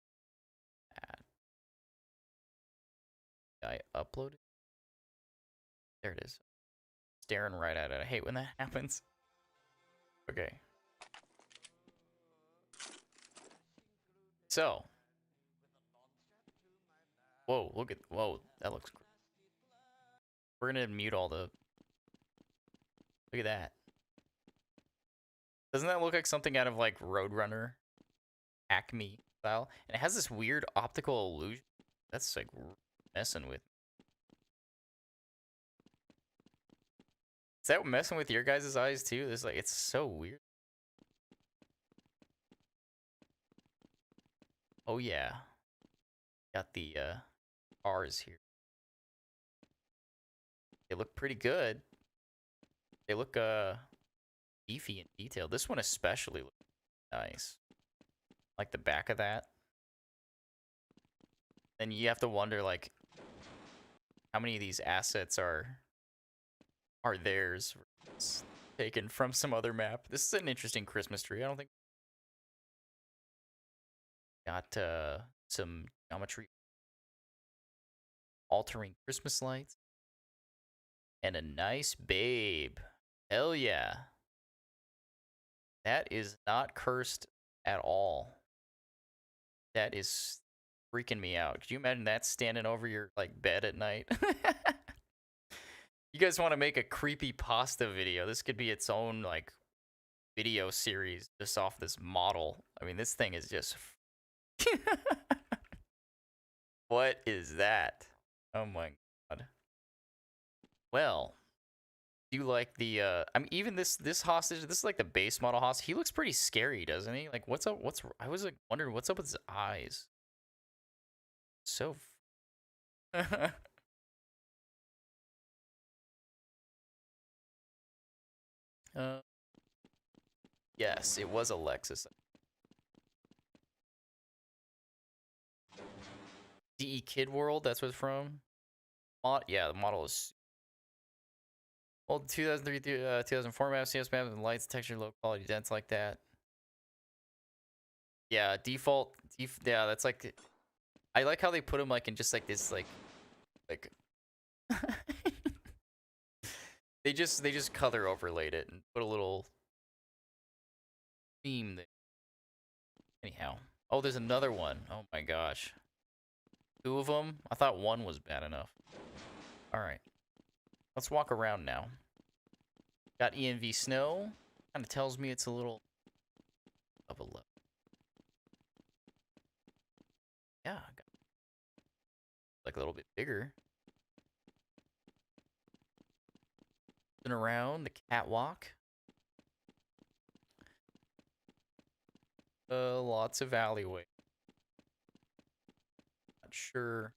at. I uploaded. There it is. Staring right at it. I hate when that happens. Okay. So. Whoa, look at, whoa, that looks cool. We're gonna mute all the, look at that. Doesn't that look like something out of like Roadrunner, Acme style? And it has this weird optical illusion. That's like messing with. Is that messing with your guys' eyes too? This like, it's so weird. Oh yeah. Got the cars here. They look pretty good. They look beefy and detailed. This one especially looks nice. Like the back of that. Then you have to wonder like how many of these assets are theirs taken from some other map. This is an interesting Christmas tree. I don't think got some geometry altering Christmas lights and a nice babe. Hell yeah. That is not cursed at all. That is freaking me out. Could you imagine that standing over your like bed at night? You guys want to make a creepy pasta video? This could be its own like video series just off this model. I mean, this thing is just what is that? Oh my god. Well, do you like the I mean even this hostage, this is like the base model hostage. He looks pretty scary, doesn't he? Like what's up? I was like wondering what's up with his eyes. So yes, it was Alexis. DE Kid World, that's what it's from. Yeah, the model is old 2003 2004 map, CS map, and lights, texture, low quality, dense like that. Yeah, default. Yeah, that's like. I like how they put him like in just like this like. they just color overlaid it and put a little theme there. Anyhow, oh, there's another one. Oh my gosh, 2 of them. I thought 1 was bad enough. All right, let's walk around now. Got ENV Snow. Kind of tells me it's a little of a low. Yeah, like a little bit bigger. And around the catwalk. Lots of alleyway. Not sure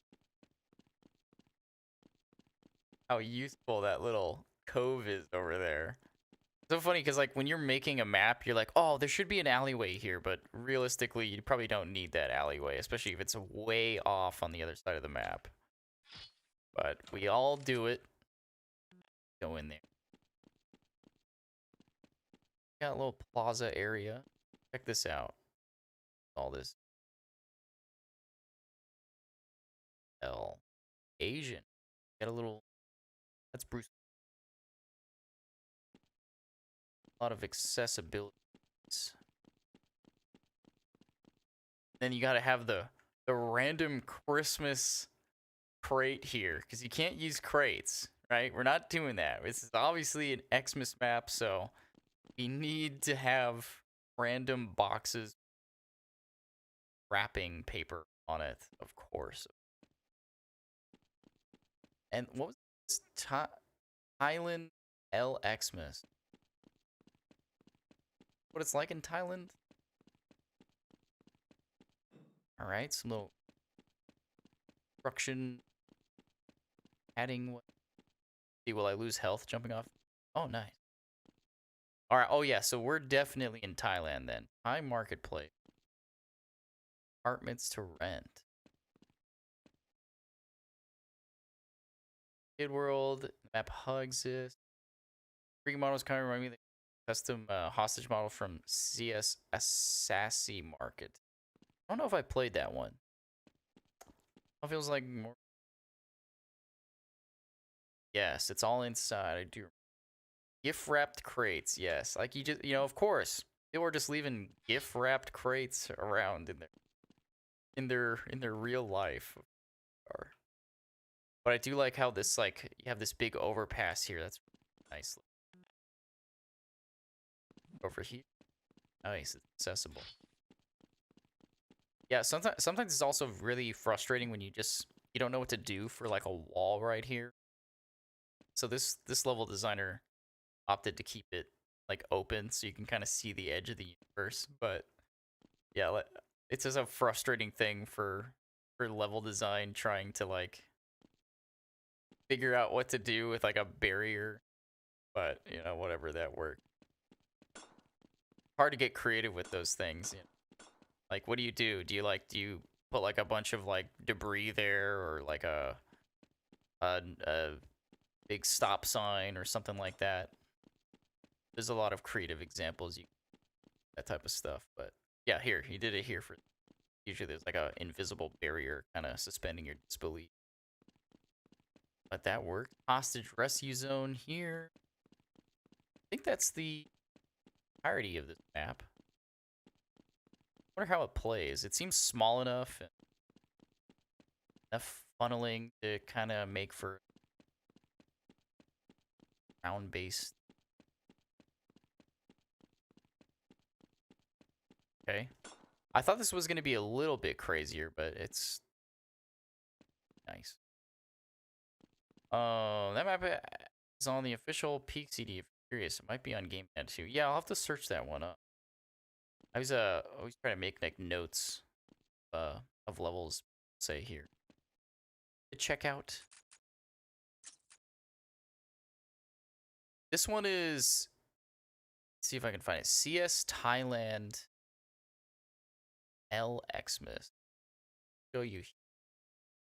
how useful that little cove is over there. So funny because like when you're making a map, you're like, oh, there should be an alleyway here, but realistically, you probably don't need that alleyway, especially if it's way off on the other side of the map. But we all do it. Go in there. Got a little plaza area. Check this out. All this. Hell. Asian. Got a little. That's Bruce. A lot of accessibility. Then you gotta have the random Christmas crate here because you can't use crates, right? We're not doing that. This is obviously an Xmas map, so we need to have random boxes, wrapping paper on it, of course. And what was this? Highland L Xmas. What it's like in Thailand? All right, some little construction adding. What? See, will I lose health jumping off? Oh, nice. All right. Oh yeah. So we're definitely in Thailand then. Thai marketplace. Apartments to rent. Kid World. The map hugs this. Free models kind of remind me of the custom hostage model from CS Assassi Market. I don't know if I played that one. It feels like more. Yes, it's all inside. I do. Gift wrapped crates. Yes, like you just, of course, people are just leaving gift wrapped crates around in their real life. But I do like how this, like, you have this big overpass here. That's nice. Over here, nice. It's accessible. Yeah, sometimes it's also really frustrating when you don't know what to do for like a wall right here. So this level designer opted to keep it like open so you can kind of see the edge of the universe. But yeah, it's just a frustrating thing for level design, trying to like figure out what to do with like a barrier. But whatever, that worked. Hard to get creative with those things. Like, what do you do? Do you put like a bunch of like debris there, or like a big stop sign or something like that? There's a lot of creative examples, that type of stuff. But yeah, here he did it here for. Usually there's like a invisible barrier kind of suspending your disbelief. But that worked. Hostage rescue zone here. I think that's the entirety of this map. I wonder how it plays. It seems small enough and enough funneling to kind of make for round-based. Okay. I thought this was going to be a little bit crazier, but it's nice. That map is on the official Peak CD. If you're curious, it might be on GameBanana too. Yeah, I'll have to search that one up. I was always trying to make like notes of levels, say here. To check out. This one is, let's see if I can find it. CS Thailand Xmas. Show you.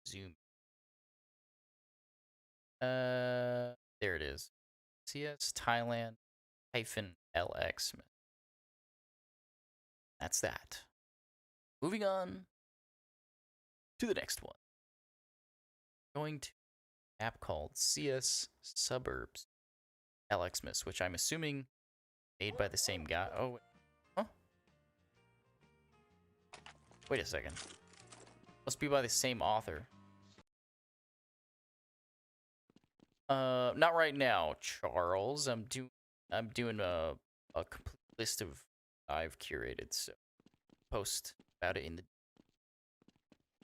Zoom. There it is. CS Thailand hyphen LX. That's that. Moving on to the next one. Going to an app called CS Suburbs LXmas, which I'm assuming made by the same guy. Oh, huh? Wait a second. Must be by the same author. Not right now, Charles. I'm doing a complete list of I've curated, so post about it in the.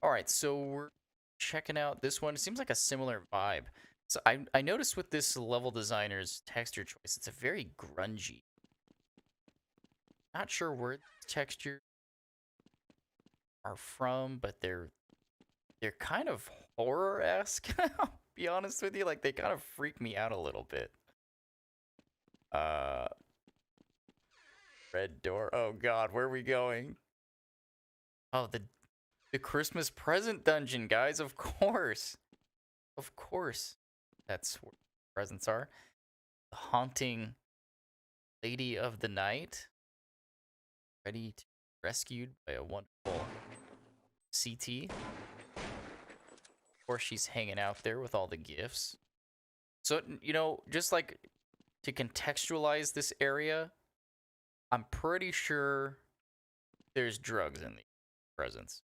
All right, so we're checking out this one. It seems like a similar vibe. So I noticed with this level designer's texture choice, it's a very grungy. Not sure where the textures are from, but they're kind of horror-esque. I'll be honest with you, like they kind of freak me out a little bit. Red door. Oh God, where are we going? Oh, the Christmas present dungeon, guys. Of course, that's where presents are. The haunting lady of the night, ready to be rescued by a wonderful CT. Or she's hanging out there with all the gifts. So, just like to contextualize this area, I'm pretty sure there's drugs in the presents.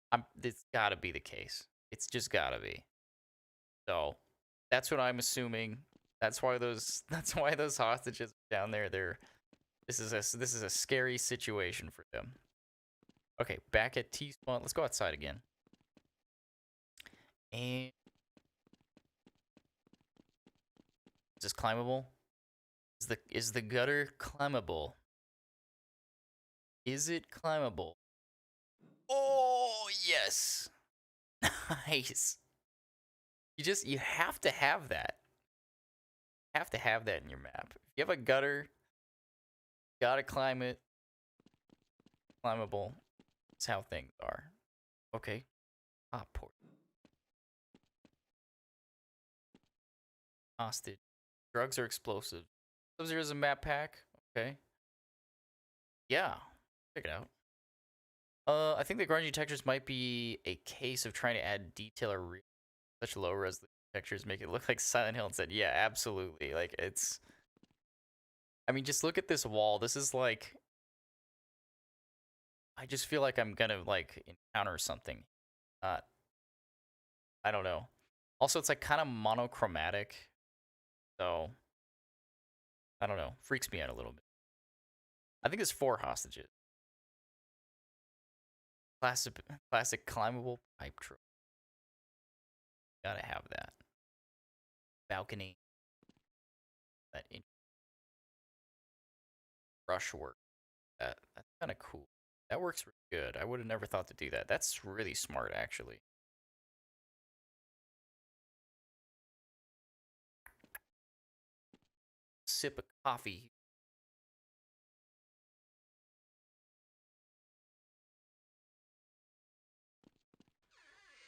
It's gotta be the case. It's just gotta be. So, that's what I'm assuming. That's why those hostages are down there. This is a scary situation for them. Okay, back at T spawn. Let's go outside again. And is this climbable? Is the gutter climbable? Is it climbable? Oh yes. Nice. You have to have that. Have to have that in your map. If you have a gutter, gotta climb it. Climbable. That's how things are. Okay. Ah, poor. Hostage. Drugs are explosive. Sub-Zero is a map pack. Okay. Yeah. Check it out. I think the grungy textures might be a case of trying to add detail or such low resolution textures make it look like Silent Hill instead. Yeah, absolutely. Like it's. I mean, just look at this wall. This is like. I just feel like I'm gonna like encounter something. Not. I don't know. Also, it's like kind of monochromatic, so I don't know. Freaks me out a little bit. I think there's 4 hostages. Classic climbable pipe trope. Gotta have that. Balcony. That brushwork. That's kind of cool. That works really good. I would have never thought to do that. That's really smart, actually. Sip of coffee.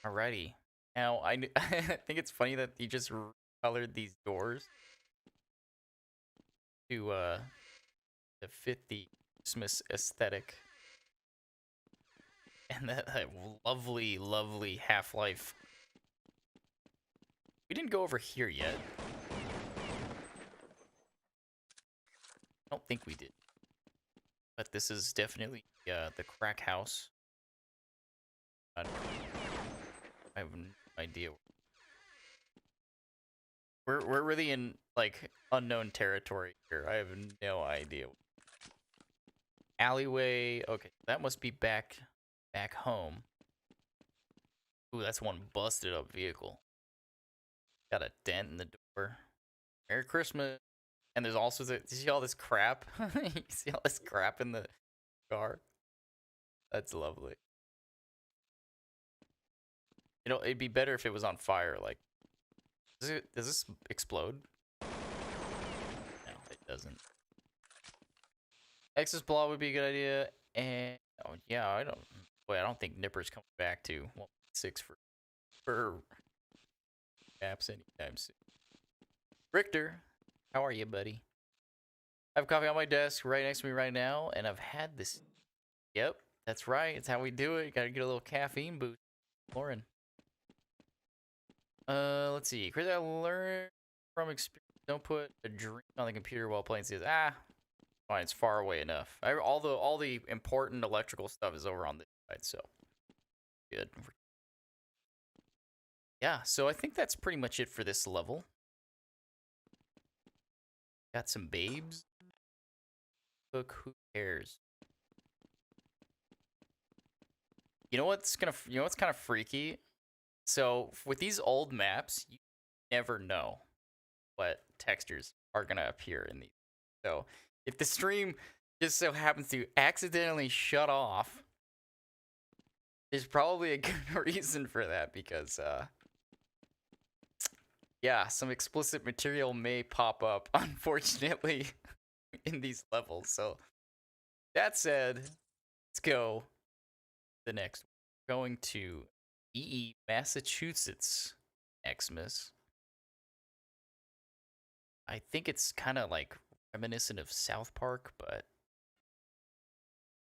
Alrighty. Now, I think it's funny that you just colored these doors to fit the Xmas aesthetic. And that lovely, lovely Half-Life. We didn't go over here yet. I don't think we did. But this is definitely the crack house. I have no idea. We're really in like unknown territory here. I have no idea. Alleyway. Okay, that must be back home. Ooh, that's one busted up vehicle. Got a dent in the door. Merry Christmas. And there's also you see all this crap? You see all this crap in the car? That's lovely. You know, it'd be better if it was on fire. Like, does this explode? No, it doesn't. X's Blah would be a good idea. And oh yeah, I don't think Nipper's coming back to 1.6 for apps anytime soon. Richter, how are you, buddy? I have coffee on my desk right next to me right now, and I've had this. Yep, that's right. It's how we do it. You gotta get a little caffeine boost. Lauren. Let's see. Chris, I learned from experience. Don't put a drink on the computer while playing CS. Fine. It's far away enough. All the important electrical stuff is over on this side, so good. Yeah. So I think that's pretty much it for this level. Got some babes. Look, who cares? You know what's kind of freaky? So with these old maps, you never know what textures are gonna appear in these. So if the stream just so happens to accidentally shut off, there's probably a good reason for that because yeah, some explicit material may pop up, unfortunately, in these levels. So that said, let's go to the next one. Going to Massachusetts, Xmas. I think it's kind of like reminiscent of South Park,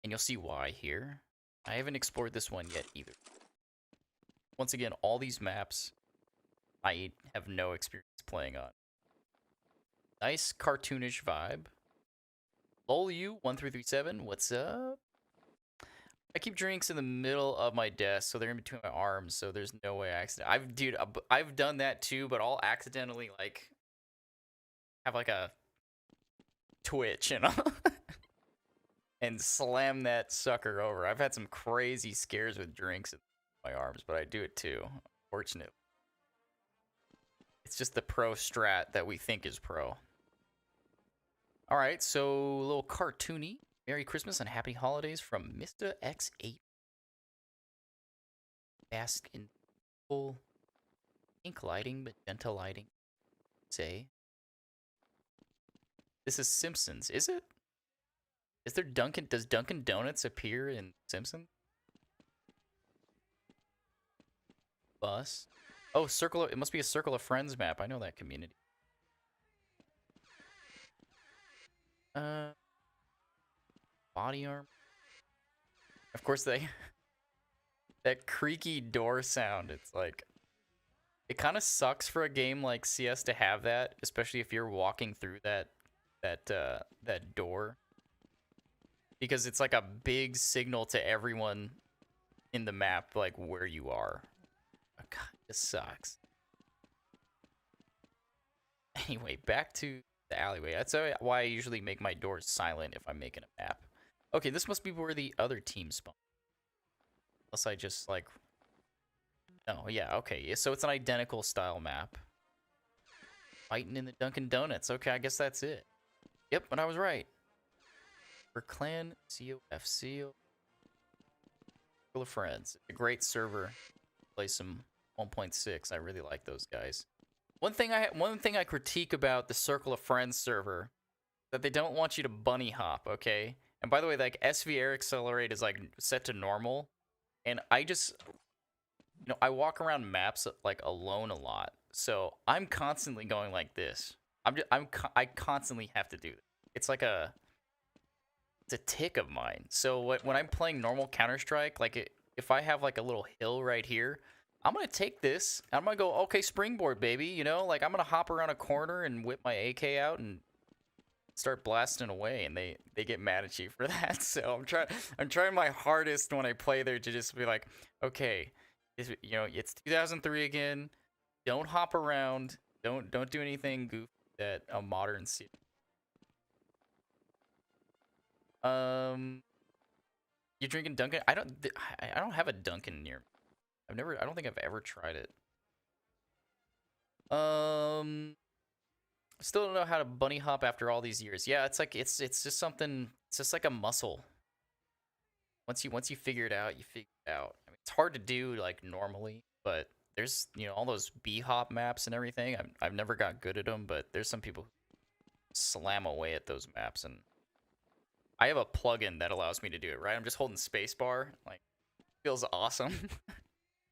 and you'll see why here. I haven't explored this one yet either. Once again, all these maps I have no experience playing on. Nice cartoonish vibe. LolU1337, what's up? I keep drinks in the middle of my desk, so they're in between my arms, so there's no way I've done that too, but I'll accidentally like have like a twitch, you know, and slam that sucker over. I've had some crazy scares with drinks in my arms, but I do it too, unfortunately. It's just the pro strat that we think is pro. All right, so a little cartoony. Merry Christmas and Happy Holidays from Mr. X8. Bask in full pink lighting, magenta lighting. Say. This is Simpsons, is it? Is there does Dunkin' Donuts appear in Simpsons? Bus. Oh, it must be a Circle of Friends map. I know that community. Body armor. Of course, that creaky door sound. It's like it kind of sucks for a game like CS to have that, especially if you're walking through that door, because it's like a big signal to everyone in the map, like where you are. It kind of sucks. Anyway, back to the alleyway. That's why I usually make my doors silent if I'm making a map. Okay, this must be where the other team spawn. Unless I just like... Oh, yeah, okay. Yeah, so it's an identical style map. Fighting in the Dunkin' Donuts. Okay, I guess that's it. Yep, but I was right. For clan, COF, Circle of Friends. A great server. Play some 1.6. I really like those guys. One thing I critique about the Circle of Friends server, that they don't want you to bunny hop, okay? And by the way, like SV Air Accelerate is like set to normal, and I just, I walk around maps like alone a lot, so I'm constantly going like this. I constantly have to do this. It's like it's a tick of mine. So when I'm playing normal Counter-Strike, like if I have like a little hill right here, I'm going to take this, and I'm going to go, okay, springboard, baby, like I'm going to hop around a corner and whip my AK out and start blasting away, and they get mad at you for that. So I'm trying my hardest when I play there to just be like, okay, it's 2003 again. Don't hop around. Don't do anything goofy that a modern city. You drinking Dunkin'? I don't have a Dunkin' near me. I don't think I've ever tried it. Still don't know how to bunny hop after all these years. Yeah, it's like it's just something. It's just like a muscle. Once you figure it out, you figure it out. I mean, it's hard to do like normally, but there's all those B-hop maps and everything. I've never got good at them, but there's some people who slam away at those maps, and I have a plugin that allows me to do it. Right, I'm just holding spacebar. Like, feels awesome.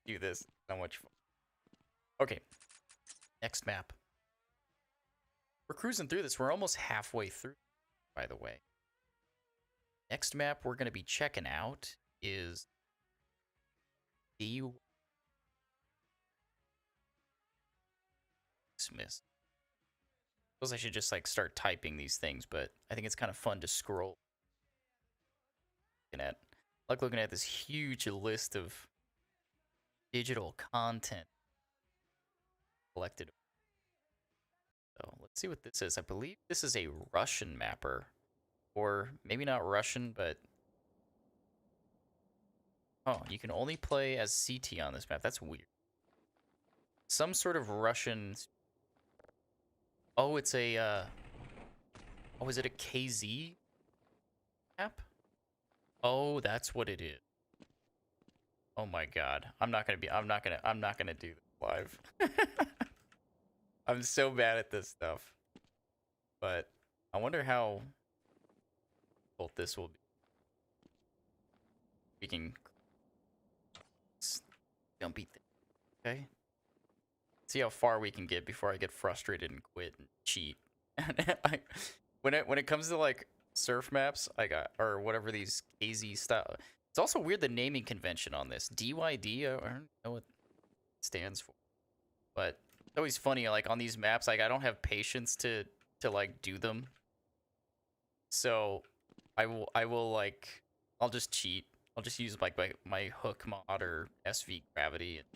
Do this, so much fun. Okay, next map. We're cruising through this. We're almost halfway through, by the way. Next map we're going to be checking out is the Xmas. Suppose I should just like start typing these things, but I think it's kind of fun to scroll. Looking at this huge list of digital content collected. So let's see what this is. I believe this is a Russian mapper. Or maybe not Russian, but... Oh, you can only play as CT on this map. That's weird. Some sort of Russian... Oh, it's a... Oh, is it a KZ map? Oh, that's what it is. Oh my god. I'm not gonna do this live. I'm so bad at this stuff. But I wonder how difficult this will be. We can don't beat this, okay? See how far we can get before I get frustrated and quit and cheat. When it comes to like surf maps, or whatever these KZ style. It's also weird the naming convention on this. DYD, I don't know what it stands for. But it's always funny, like on these maps, like I don't have patience to like do them. So I'll just cheat. I'll just use like my hook mod or SV gravity and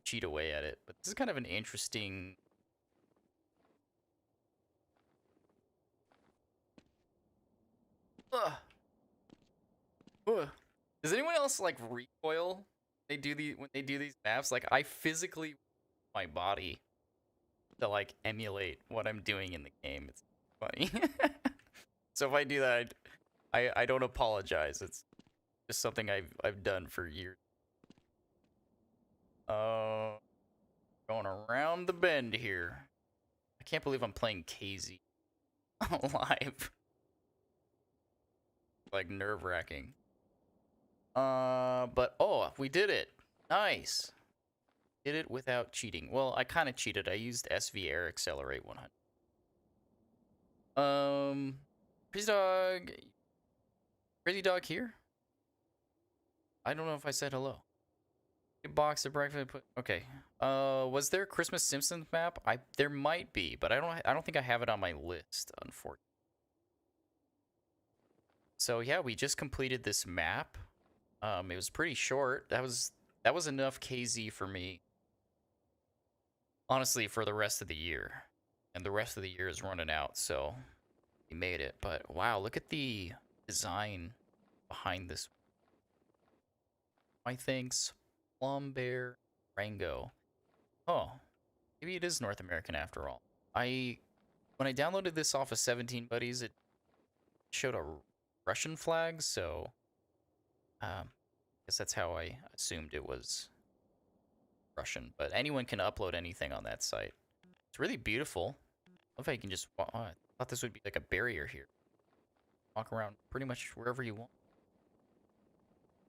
cheat away at it. But this is kind of an interesting... Ugh. Ugh. Does anyone else like recoil when they do these maps? Like I physically my body to like emulate what I'm doing in the game. It's funny. So if I do that, I don't apologize. It's just something I've done for years. Going around the bend here. I can't believe I'm playing KZ live. Like nerve-wracking. But oh, we did it. Nice. Did it without cheating. Well, I kind of cheated. I used SV Air Accelerate 100. Crazy dog. Crazy dog here? I don't know if I said hello. Box of breakfast. Okay. Was there a Christmas Simpsons map? There might be, but I don't think I have it on my list, unfortunately. So yeah, we just completed this map. It was pretty short. That was enough KZ for me. Honestly, for the rest of the year. And the rest of the year is running out, so we made it. But wow, look at the design behind this. My thanks, Plum Bear Rango. Oh, maybe it is North American after all. When I downloaded this off of 17 Buddies, it showed a Russian flag, so I guess that's how I assumed it was Russian. But anyone can upload anything on that site. It's really beautiful. I love how you can just walk. Oh, I thought this would be like a barrier here. Walk around pretty much wherever you want.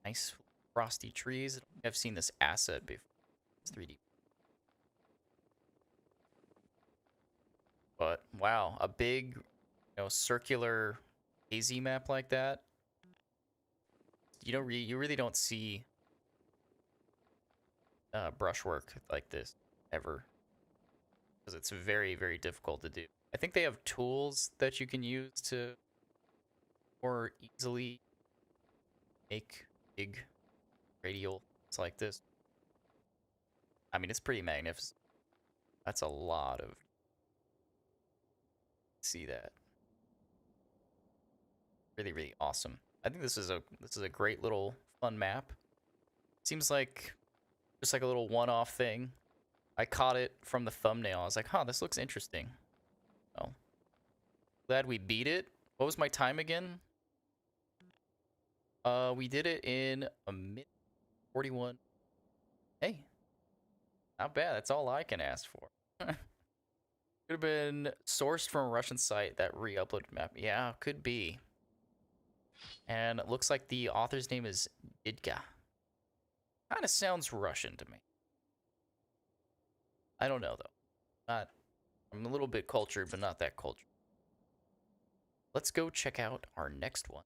Nice frosty trees. I've seen this asset before. It's 3D. But wow, a big, circular AZ map like that. You really don't see brushwork like this ever, because it's very, very difficult to do. I think they have tools that you can use to more easily make big radials like this. I mean, it's pretty magnificent. That's a lot of. See that. Really, really awesome. I think this is a great little fun map. Seems like just like a little one-off thing. I caught it from the thumbnail. I was like, huh, this looks interesting. Oh. Glad we beat it. What was my time again? We did it in a minute 41. Hey, not bad. That's all I can ask for. Could have been sourced from a Russian site that re-uploaded map. Yeah, could be. And it looks like the author's name is Didka. Kind of sounds Russian to me. I don't know though. I'm a little bit cultured, but not that cultured. Let's go check out our next one.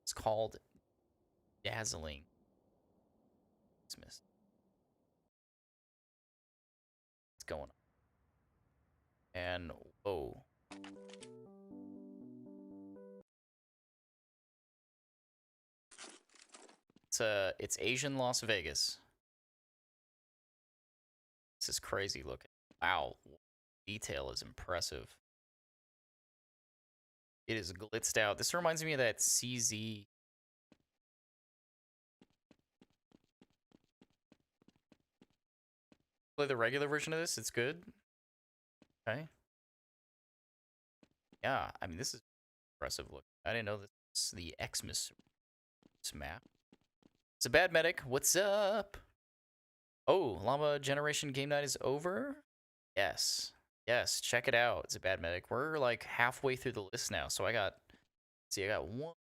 It's called Dazzling. What's going on? And whoa. It's Asian Las Vegas. This is crazy looking. Wow. Detail is impressive. It is glitzed out. This reminds me of that CZ. Play the regular version of this. It's good. Okay. Yeah, I mean, this is impressive look. I didn't know this is the Xmas map. It's a bad medic. What's up? Oh, Llama Generation Game Night is over? Yes. Yes, check it out. It's a bad medic. We're like halfway through the list now. So I got one.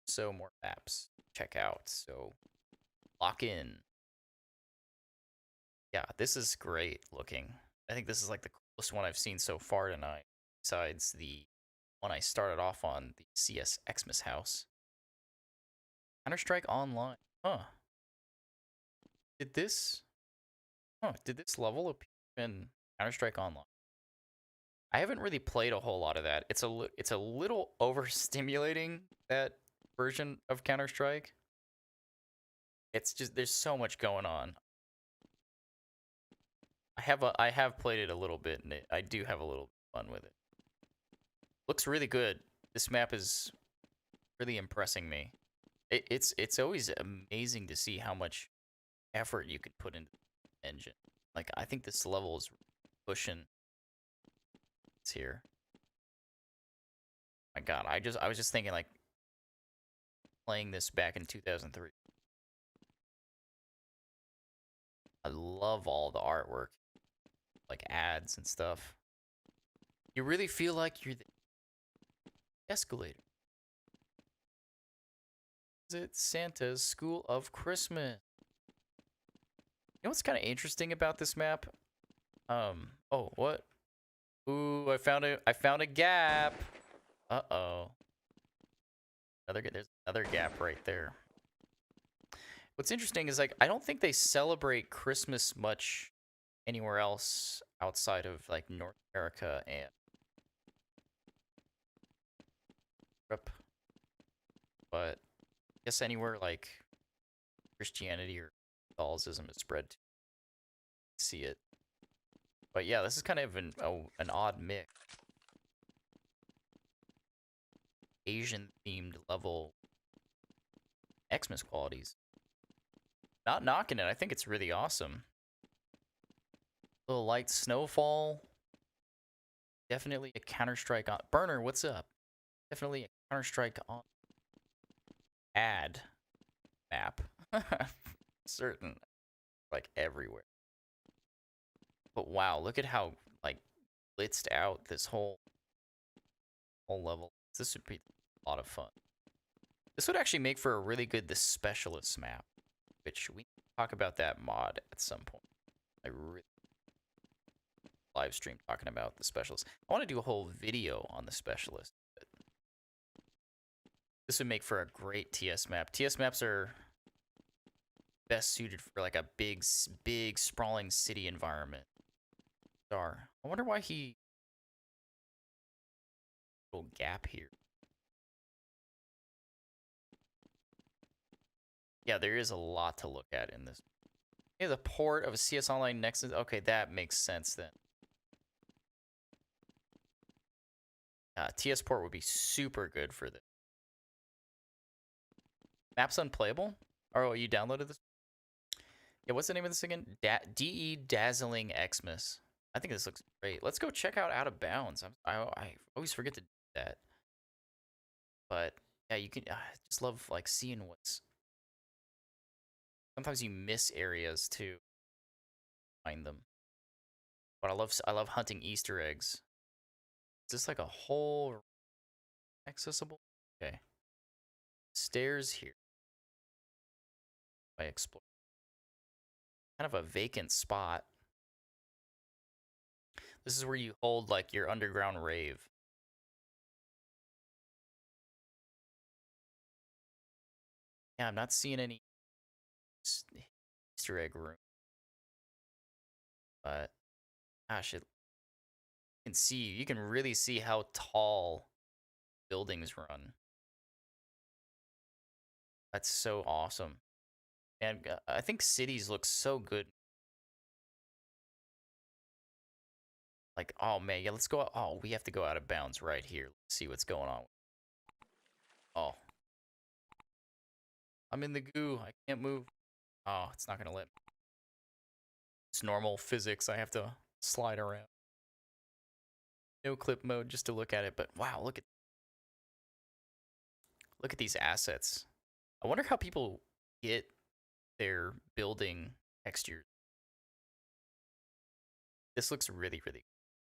So more maps. Check out. So lock in. Yeah, this is great looking. I think this is like the coolest one I've seen so far tonight, besides the one I started off on, the CS Xmas house. Counter-Strike Online. Huh. Did this level appear in Counter-Strike Online? I haven't really played a whole lot of that. It's a little overstimulating, that version of Counter-Strike. It's just there's so much going on. I have played it a little bit, and I do have a little fun with it. Looks really good. This map is really impressing me. It's always amazing to see how much effort you could put into the engine. Like, I think this level is pushing. It's here. My God, I was just thinking, like, playing this back in 2003. I love all the artwork, like ads and stuff. You really feel like you're the escalator. Is it Santa's School of Christmas? know what's kind of interesting about this map? Oh, what? Ooh, I found a gap. Uh-oh. There's another gap right there. What's interesting is, like, I don't think they celebrate Christmas much anywhere else outside of, like, North America and Europe. But I guess anywhere, like, Christianity or Catholicism is spread to see it. But yeah, this is kind of an odd mix. Asian-themed level Xmas qualities. Not knocking it. I think it's really awesome. Little light snowfall. Definitely a Counter-Strike on... Burner, what's up? Definitely a Counter-Strike on... Ad map. Certain. Like, everywhere. But wow, look at how, like, blitzed out this whole level. This would be a lot of fun. This would actually make for a really good The Specialist map, which we can talk about that mod at some point. I really live stream talking about The Specialist. I want to do a whole video on The Specialist. But this would make for a great TS map. TS maps are best suited for like a big sprawling city environment. I wonder why he... Little gap here. Yeah, there is a lot to look at in this. Yeah, the port of a CS Online Nexus. Okay, that makes sense then. TS port would be super good for this. Map's unplayable? Oh, you downloaded this? Yeah, what's the name of this again? DE Dazzling Xmas. I think this looks great. Let's go check out Out of Bounds. I always forget to do that. But yeah, you can. I just love like seeing what's. Sometimes you miss areas to find them. But I love hunting Easter eggs. Is this like a whole accessible? Okay. Stairs here. I explore. Kind of a vacant spot. This is where you hold like your underground rave. Yeah, I'm not seeing any Easter egg room. But gosh, you can really see how tall buildings run. That's so awesome. And I think cities look so good. Like, oh man, yeah, let's go. Oh, we have to go Out of Bounds right here. Let's see what's going on. Oh. I'm in the goo. I can't move. Oh, it's not going to let me. It's normal physics. I have to slide around. No clip mode just to look at it. But wow, look at these assets. I wonder how people get their building textures. This looks really, really.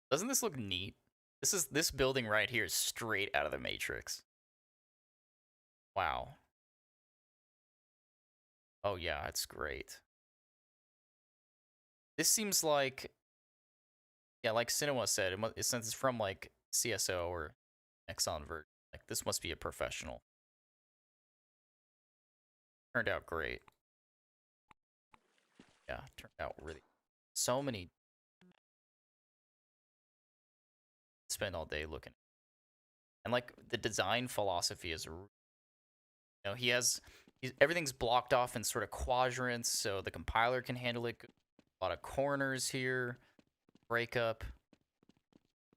Doesn't this look neat? This building right here is straight out of the Matrix. Wow. Oh yeah, it's great. This seems like, yeah, like Cinema said, since it's from like CSO or Exxon version, like this must be a professional. Turned out great. Yeah, turned out really. So many. Spend all day looking. And like the design philosophy is, you know, everything's blocked off in sort of quadrants, so the compiler can handle it. A lot of corners here, breakup.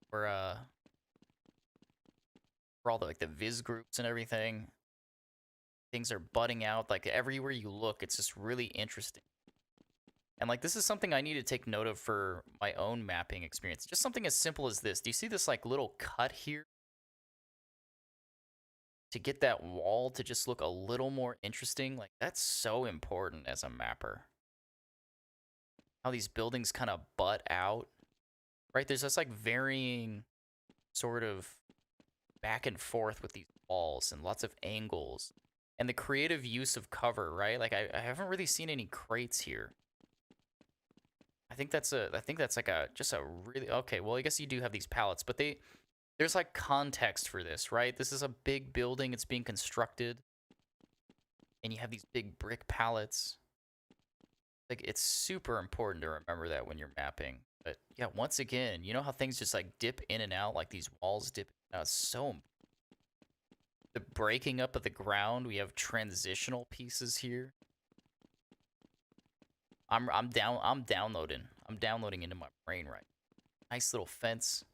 For all the like the viz groups and everything. Things are butting out. Like everywhere you look, it's just really interesting. And like this is something I need to take note of for my own mapping experience. Just something as simple as this. Do you see this like little cut here? To get that wall to just look a little more interesting. Like that's so important as a mapper. How these buildings kind of butt out. Right? There's this like varying sort of back and forth with these walls and lots of angles. And the creative use of cover, right? Like I haven't really seen any crates here. I think that's like a just a really okay. Well, I guess you do have these pallets, but there's like context for this, right? This is a big building. It's being constructed, and you have these big brick pallets. Like it's super important to remember that when you're mapping. But yeah, once again, you know how things just like dip in and out, like these walls dip in and out. It's so the breaking up of the ground. We have transitional pieces here. I'm downloading. I'm downloading into my brain right. Nice little fence.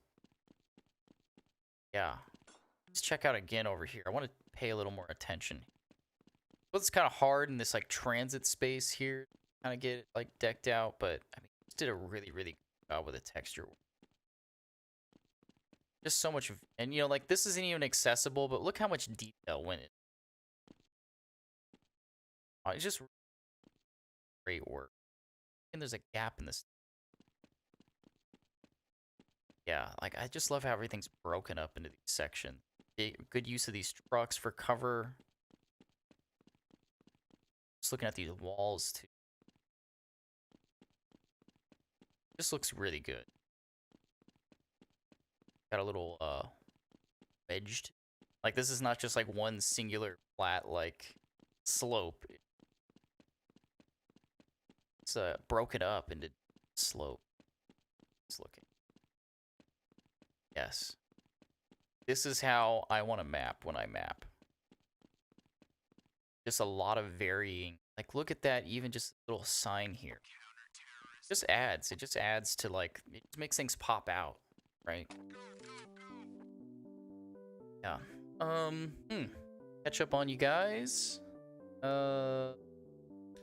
Yeah. Let's check out again over here. I want to pay a little more attention. Well, it's kind of hard in this like transit space here, kind of get it like decked out, but I mean, just did a really good job with the texture. Just so much, and you know, like this isn't even accessible, but look how much detail went in. It's just great work. And there's a gap in this. Yeah, like I just love how everything's broken up into these sections. Good use of these trucks for cover. Just looking at these walls too. This looks really good. Got a little wedged. Like this is not just like one singular flat like slope. It's broken up into slope. It's looking. Yes. This is how I want to map when I map. Just a lot of varying. Like look at that, even just a little sign here. Just adds. It just adds to like it just makes things pop out, right? Yeah. Catch up on you guys.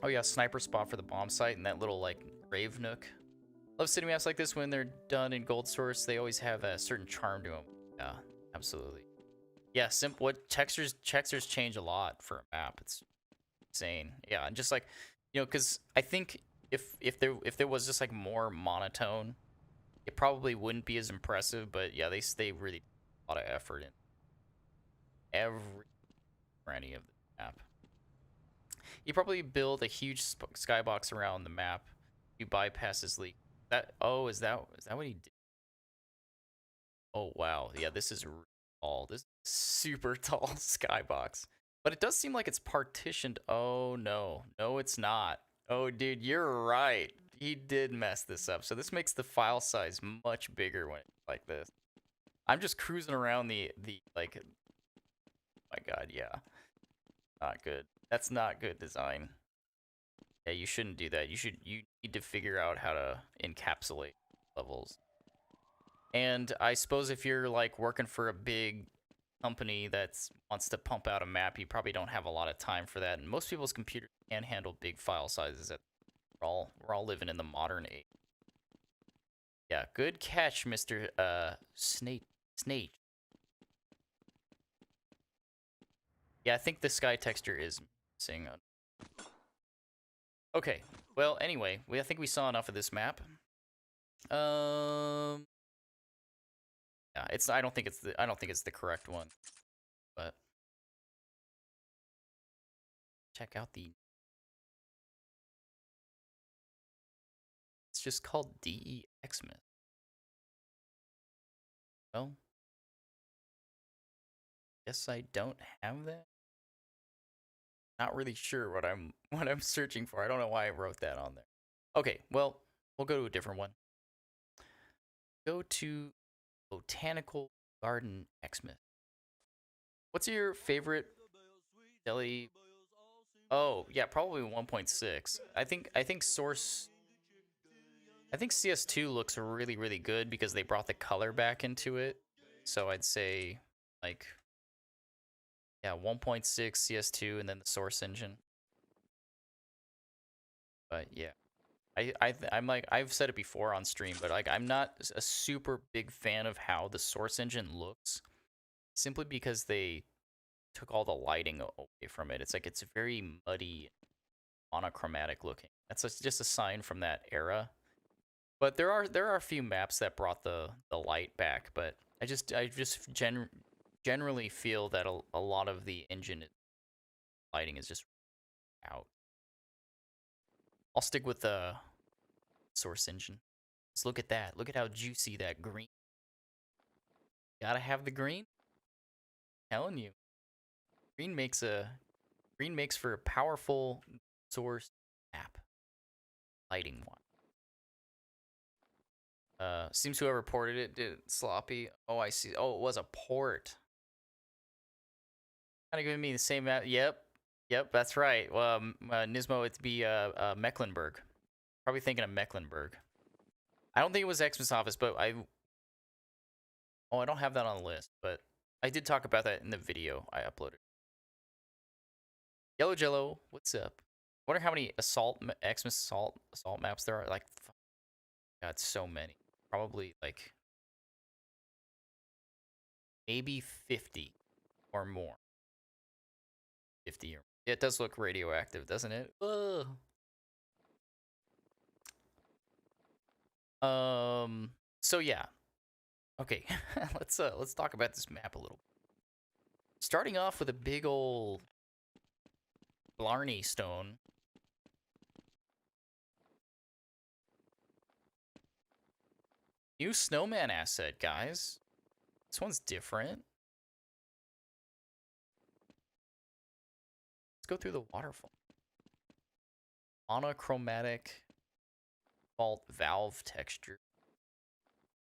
Oh yeah, sniper spot for the bomb site and that little like grave nook. Love city maps like this when they're done in Gold Source. They always have a certain charm to them. Yeah, absolutely. Yeah, what textures change a lot for a map. It's insane. Yeah, and just like you know, because I think if there was just like more monotone, it probably wouldn't be as impressive. But yeah, they really put a lot of effort in every any of the map. You probably build a huge skybox around the map. You bypass his leak. Is that what he did? Oh wow, yeah, this is really tall. This is super tall skybox. But it does seem like it's partitioned. Oh no, no, it's not. Oh dude, you're right. He did mess this up. So this makes the file size much bigger when it's like this. I'm just cruising around the like. Oh my god, yeah, not good. That's not good design. Yeah, you shouldn't do that. You need to figure out how to encapsulate levels. And I suppose if you're like working for a big company that wants to pump out a map, you probably don't have a lot of time for that. And most people's computers can't handle big file sizes. We're all living in the modern age. Yeah, good catch, Mr. Snake. Yeah, I think the sky texture is missing. Okay. Well, anyway, I think we saw enough of this map. Yeah, I don't think it's the correct one, but check out the. It's just called DE Xmas. Well, guess I don't have that. Not really sure what I'm searching for. I don't know why I wrote that on there. Okay, well, we'll go to a different one. Go to Botanical Garden Xmas. What's your favorite deli? Oh, yeah, probably 1.6. I think source I think CS2 looks really good because they brought the color back into it. So I'd say like yeah, 1.6 CS2 and then the source engine. But yeah. I'm like I've said it before on stream, but like I'm not a super big fan of how the source engine looks simply because they took all the lighting away from it. It's like it's very muddy, monochromatic looking. Just a sign from that era. But there are a few maps that brought the light back, but I just generally feel that a lot of the engine lighting is just out. I'll stick with the source engine. Just look at that. Look at how juicy that green. Gotta have the green. Telling you, green makes for a powerful source map. Lighting one. Seems whoever ported it did it sloppy. Oh, I see. Oh, it was a port. Kind of giving me the same map. Yep, that's right. Nismo, it'd be Mecklenburg. Probably thinking of Mecklenburg. I don't think it was Xmas Office, but I don't have that on the list, but I did talk about that in the video I uploaded. Yellow Jello, what's up? I wonder how many Xmas assault maps there are. Like, God, so many. Probably like maybe 50 or more. 50 or yeah, it does look radioactive, doesn't it? Ugh. So yeah. Okay, let's talk about this map a little. Starting off with a big old Blarney stone. New snowman asset, guys. This one's different. Let's go through the waterfall. Monochromatic fault valve texture.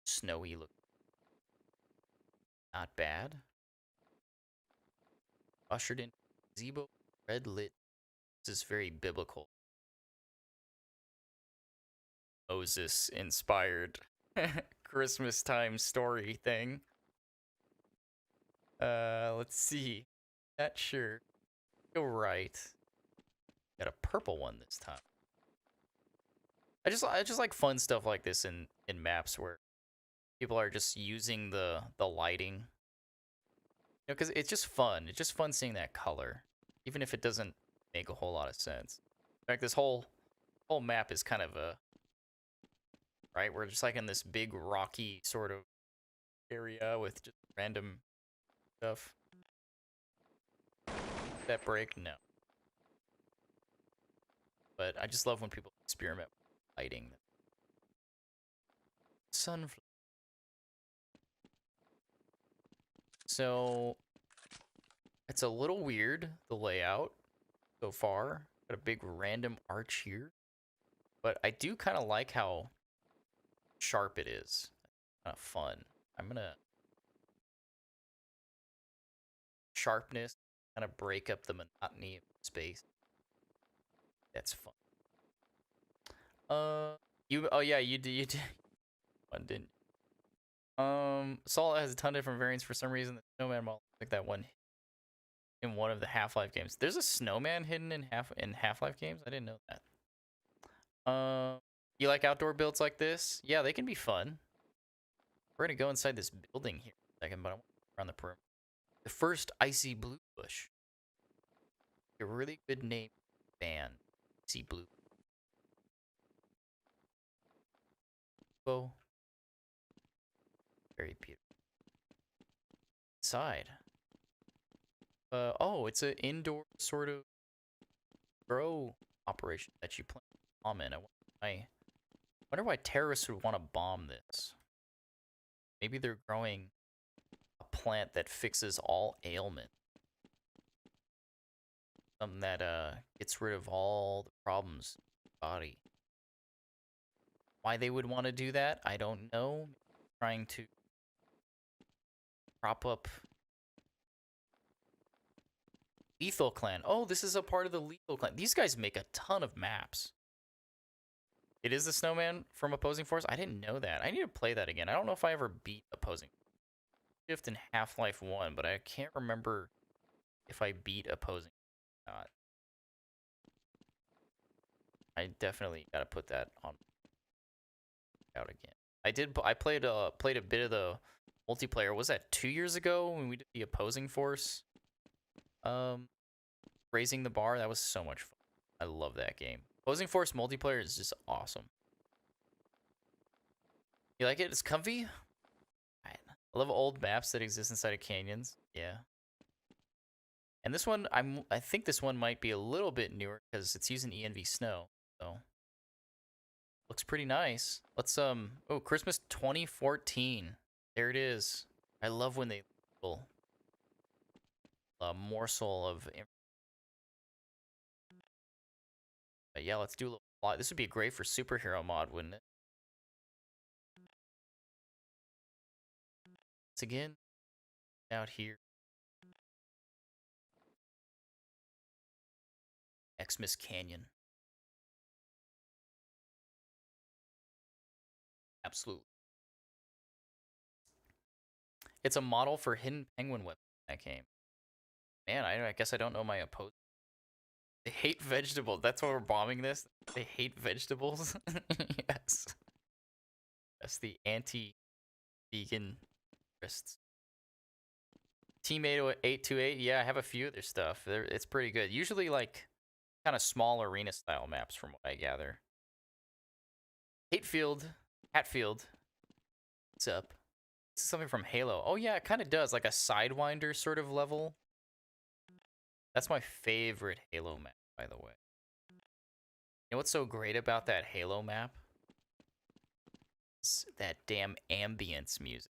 Snowy look. Not bad. Ushered in gazebo, red lit. This is very biblical. Moses inspired Christmas time story thing. Let's see. That sure. Go right. Got a purple one this time. I just like fun stuff like this in maps where people are just using the lighting. You know, because it's just fun. It's just fun seeing that color, even if it doesn't make a whole lot of sense. In fact, this whole map is kind of right. We're just like in this big rocky sort of area with just random stuff. That break? No. But I just love when people experiment with lighting. Sunflower. So it's a little weird, the layout so far. Got a big random arch here. But I do kind of like how sharp it is. Kind of fun. I'm gonna sharpness, kind of break up the monotony of space. That's fun. Oh yeah, you did one, didn't you? Salt has a ton of different variants for some reason. The snowman model, like that one in one of the Half-Life games. There's a snowman hidden in Half-Life games? I didn't know that. You like outdoor builds like this? Yeah, they can be fun. We're gonna go inside this building here in a second, but I want to go around the perimeter. The first icy blue bush. A really good name band. Icy blue. Oh. Very beautiful. Inside. Oh, it's an indoor sort of grow operation that you plant bomb in. I wonder why terrorists would want to bomb this. Maybe they're growing a plant that fixes all ailment. Something that gets rid of all the problems in the body. Why they would want to do that, I don't know. Trying to prop up Lethal Clan. Oh, this is a part of the Lethal Clan. These guys make a ton of maps. It is the snowman from Opposing Force? I didn't know that. I need to play that again. I don't know if I ever beat Opposing Shift in Half-Life 1, but I can't remember if I beat Opposing or not. I definitely got to put that on out again. I played a bit of the multiplayer. Was that 2 years ago when we did the Opposing Force? Raising the bar. That was so much fun. I love that game. Opposing Force multiplayer is just awesome. You like it? It's comfy. I love old maps that exist inside of canyons. Yeah. And this one, I think this one might be a little bit newer because it's using ENV Snow. So Looks pretty nice. Let's oh, Christmas 2014. There it is. I love when they little morsel of but yeah, let's do a little plot. This would be great for superhero mod, wouldn't it? Once again, out here. Xmas Canyon. Absolutely. It's a model for Hidden Penguin weapon that game. Man, I guess I don't know my opponent. They hate vegetables. That's why we're bombing this. They hate vegetables. Yes. That's the anti-vegan wrists. Team 828. Yeah, I have a few of their stuff. It's pretty good. Usually like kind of small arena style maps from what I gather. Hatfield. What's up? This is something from Halo. Oh yeah, it kind of does like a Sidewinder sort of level. That's my favorite Halo map, by the way. You know what's so great about that Halo map? It's that damn ambience music.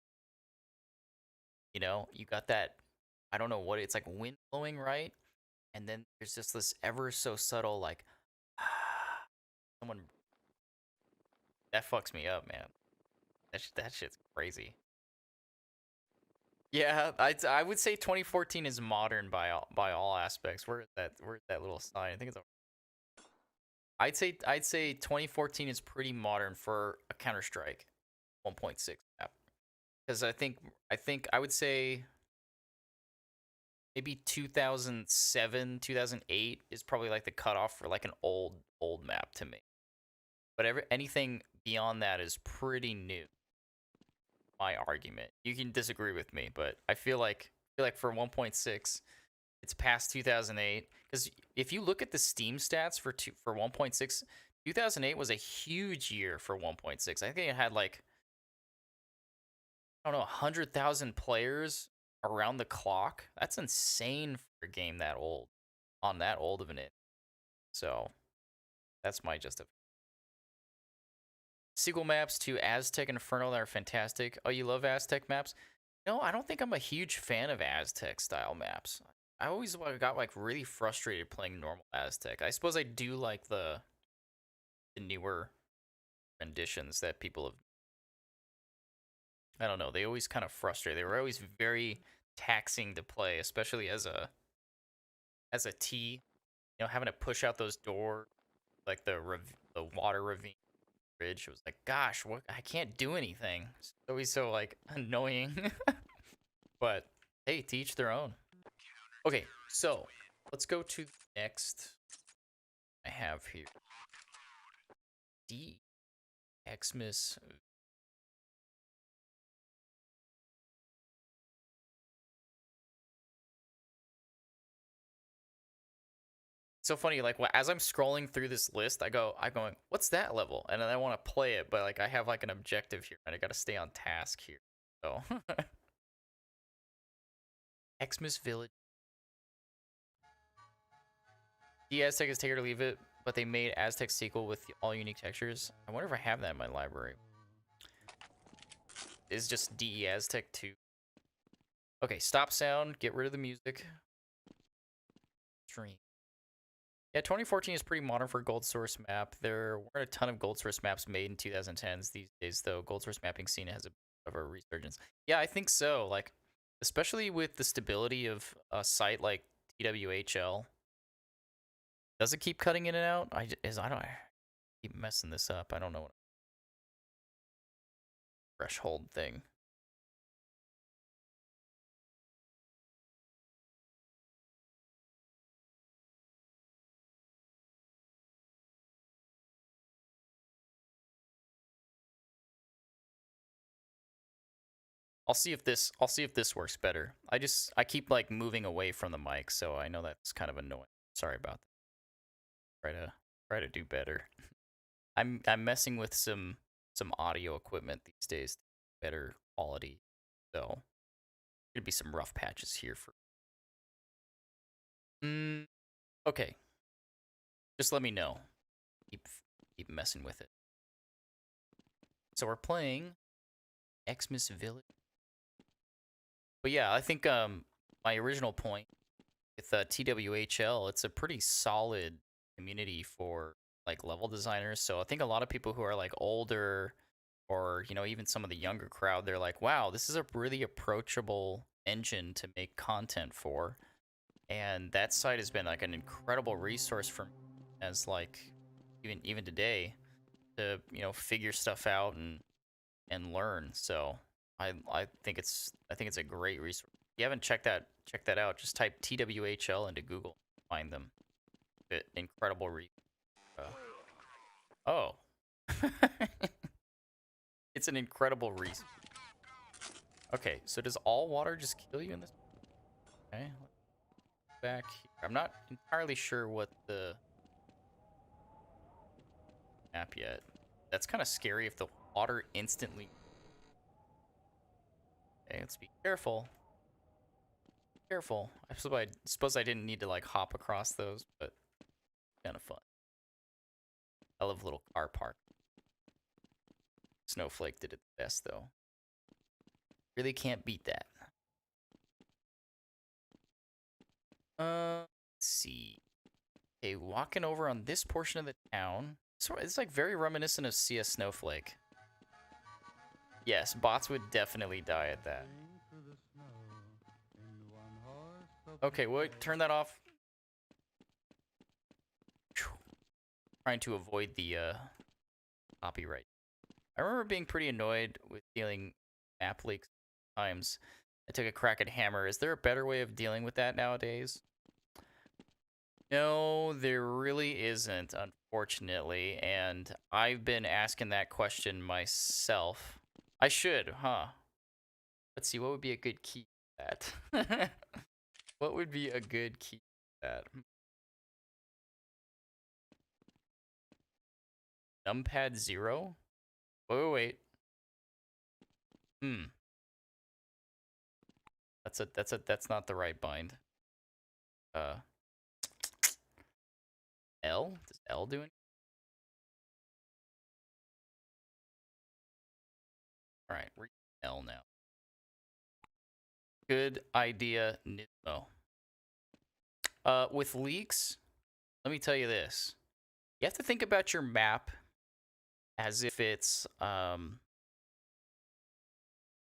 You know, you got that, I don't know what, it's like wind blowing, right? And then there's just this ever so subtle, like, someone, that fucks me up, man. That shit's crazy. Yeah, I would say 2014 is modern by all aspects. Where's that little sign? I think it's. I'd say 2014 is pretty modern for a Counter Strike 1.6 map. Because I would say maybe 2007, 2008 is probably like the cutoff for like an old map to me. But anything beyond that is pretty new. My argument. You can disagree with me, but I feel like for 1.6, it's past 2008. Because if you look at the Steam stats for 1.6, 2008 was a huge year for 1.6. I think it had like, I don't know, 100,000 players around the clock. That's insane for a game that old, on that old of an it. So that's my justification. Sequel maps to Aztec and Inferno that are fantastic. Oh, you love Aztec maps? No, I don't think I'm a huge fan of Aztec style maps. I always got like really frustrated playing normal Aztec. I suppose I do like the newer renditions that people have. I don't know. They always kind of frustrate. They were always very taxing to play, especially as a T. You know, having to push out those doors, like the water ravine bridge. It was like, gosh, what? I can't do anything. It's always so like annoying. But hey, to each their own. Okay, so let's go to the next I have here. Xmas. So funny, like as I'm scrolling through this list, I'm going, what's that level? And then I want to play it, but like I have like an objective here, and I got to stay on task here. So, Xmas Village. The Aztec is take it or leave it, but they made Aztec sequel with all unique textures. I wonder if I have that in my library. Is just DE Aztec 2. Okay, stop sound, get rid of the music. Stream. Yeah, 2014 is pretty modern for Gold Source map. There weren't a ton of Gold Source maps made in 2010s these days, though. Gold Source mapping scene has a resurgence. Yeah, I think so. Like, especially with the stability of a site like TWHL. Does it keep cutting in and out? I keep messing this up. I don't know what threshold thing. I'll see if this works better. I keep like moving away from the mic, so I know that's kind of annoying. Sorry about that. Try to do better. I'm messing with some audio equipment these days, better quality. So there'd be some rough patches here for. Okay. Just let me know. Keep messing with it. So we're playing Xmas Village. But yeah, I think my original point with TWHL, it's a pretty solid community for like level designers. So I think a lot of people who are like older or, you know, even some of the younger crowd, they're like, wow, this is a really approachable engine to make content for. And that site has been like an incredible resource for me as like even today to, you know, figure stuff out and learn. So I think it's a great resource. If you haven't checked that out, just type TWHL into Google, find them. Incredible read. Oh. It's an incredible resource. Okay, so does all water just kill you in this? Okay, back here. I'm not entirely sure what the map yet. That's kind of scary if the water instantly. Okay, let's be careful. Careful. I suppose I didn't need to like hop across those, but kind of fun. I love little car park. Snowflake did it the best though. Really can't beat that. Let's see. Okay, walking over on this portion of the town. So it's like very reminiscent of CS Snowflake. Yes, bots would definitely die at that. Okay, wait, turn that off. Trying to avoid the copyright. I remember being pretty annoyed with dealing map leaks times. I took a crack at Hammer. Is there a better way of dealing with that nowadays? No, there really isn't, unfortunately. And I've been asking that question myself. I should, huh? Let's see, what would be a good key for that? What would be a good key for that? Numpad 0? Wait. That's not the right bind. L? Does L do anything? Alright, we're L now. Good idea, Nismo. With leaks, let me tell you this. You have to think about your map as if it's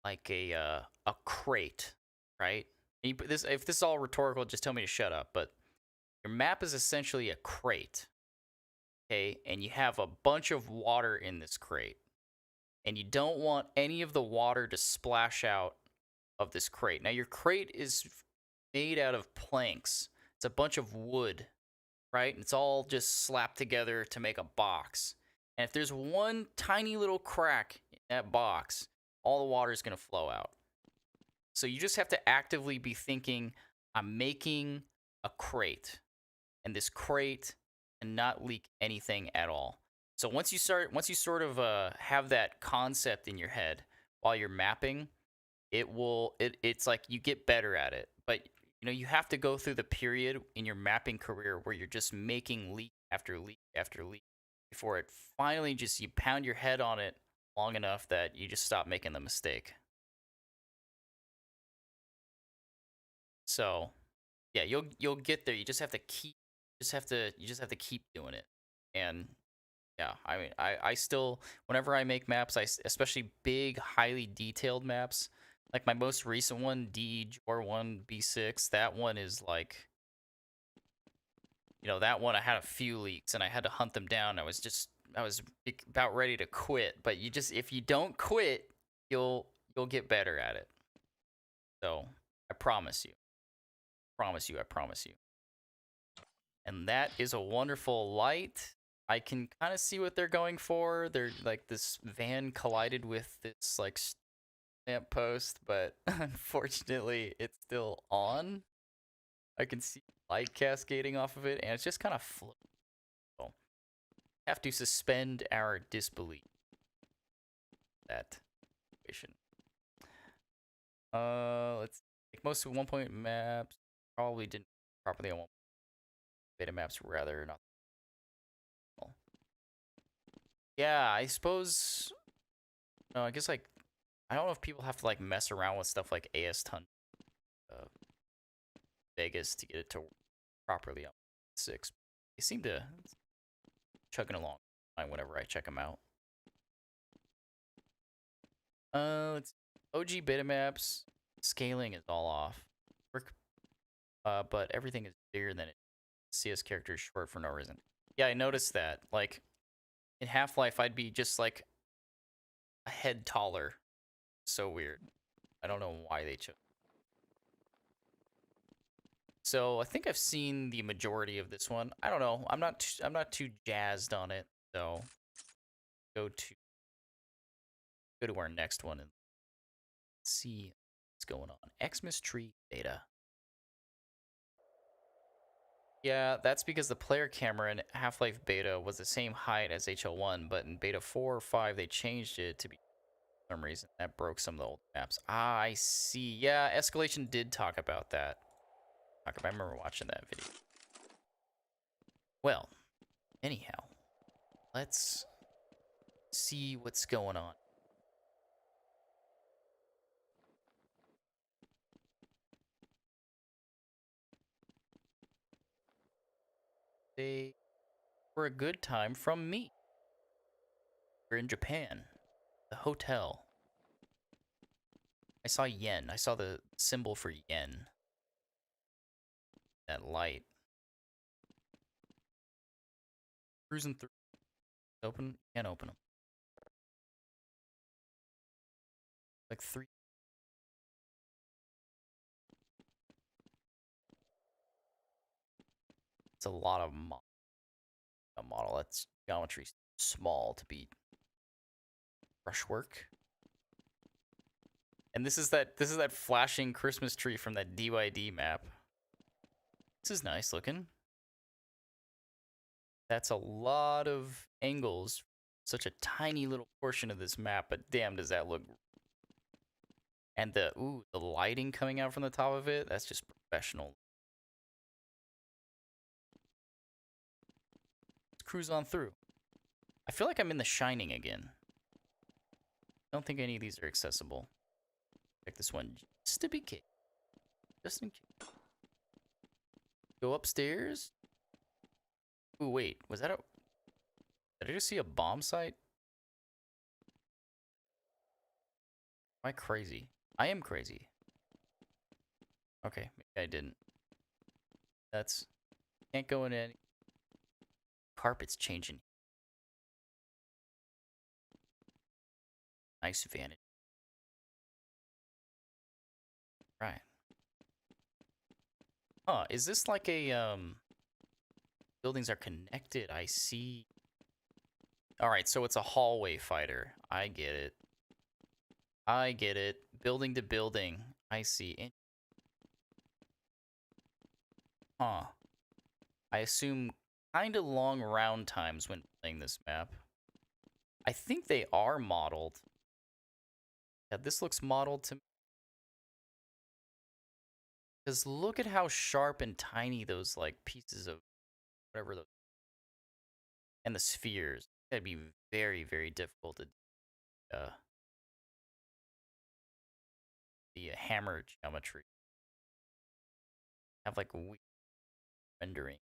like a crate, right? If this is all rhetorical, just tell me to shut up. But your map is essentially a crate, okay? And you have a bunch of water in this crate, and you don't want any of the water to splash out of this crate. Now your crate is made out of planks. It's a bunch of wood, right? And it's all just slapped together to make a box. And if there's one tiny little crack in that box, all the water is going to flow out. So you just have to actively be thinking, I'm making a crate, and this crate cannot leak anything at all. So once you sort of have that concept in your head while you're mapping, it's like you get better at it. But you know, you have to go through the period in your mapping career where you're just making leak after leak after leak before it finally just you pound your head on it long enough that you just stop making the mistake. So, yeah, you'll get there. You just have to keep you just have to keep doing it. And yeah, I mean, I still whenever I make maps, especially big, highly detailed maps, like my most recent one, DE1 B6, that one is like, you know, that one I had a few leaks and I had to hunt them down. I was about ready to quit, but if you don't quit, you'll get better at it. So, I promise you. I promise you. And that is a wonderful light. I can kind of see what they're going for. They're like this van collided with this like lamp post, but unfortunately it's still on. I can see light cascading off of it, and it's just kind of floating. So have to suspend our disbelief. That situation. Let's take most of 1 point maps. Probably didn't properly on 1 beta maps rather not. Yeah, I suppose No, I guess like I don't know if people have to like mess around with stuff like AS Ton uh, Vegas to get it to work properly on 6. They seem to chugging along fine whenever I check them out. Let's OG beta maps scaling is all off. Work, but everything is bigger than it. CS character is short for no reason. Yeah, I noticed that. Like in Half-Life, I'd be just like a head taller. So weird. I don't know why they chose. So I think I've seen the majority of this one. I don't know. I'm not too jazzed on it. So go to our next one and see what's going on. Xmas Tree beta. Yeah, that's because the player camera in Half-Life beta was the same height as HL1, but in beta 4 or 5 they changed it to be for some reason. That broke some of the old maps. Ah, I see. Yeah, Escalation did talk about that. I remember watching that video. Well, anyhow, let's see what's going on. They were a good time from me. We're in Japan. The hotel. I saw yen. I saw the symbol for yen. That light. Cruising through. Open? Can't open them. Like 3. It's a lot of a model. That's geometry small to be brushwork. And this is that flashing Christmas tree from that DYD map. This is nice looking. That's a lot of angles. Such a tiny little portion of this map, but damn does that look. And the lighting coming out from the top of it, that's just professional. Let's cruise on through. I feel like I'm in The Shining again. I don't think any of these are accessible. Check this one just to be case. Just in case. Go upstairs. Ooh, wait. Was that a... Did I just see a bomb site? Am I crazy? I am crazy. Okay, maybe I didn't. That's... Can't go in any... Carpet's changing. Nice vantage. Right. Huh, is this like a, buildings are connected, I see. Alright, so it's a hallway fighter. I get it. I get it. Building to building. I see. Huh. I assume kinda long round times when playing this map. I think they are modeled. Yeah, this looks modeled to me. Because look at how sharp and tiny those, like, pieces of whatever those... And the spheres. That'd be very, very difficult to the hammer geometry. Have like weird rendering.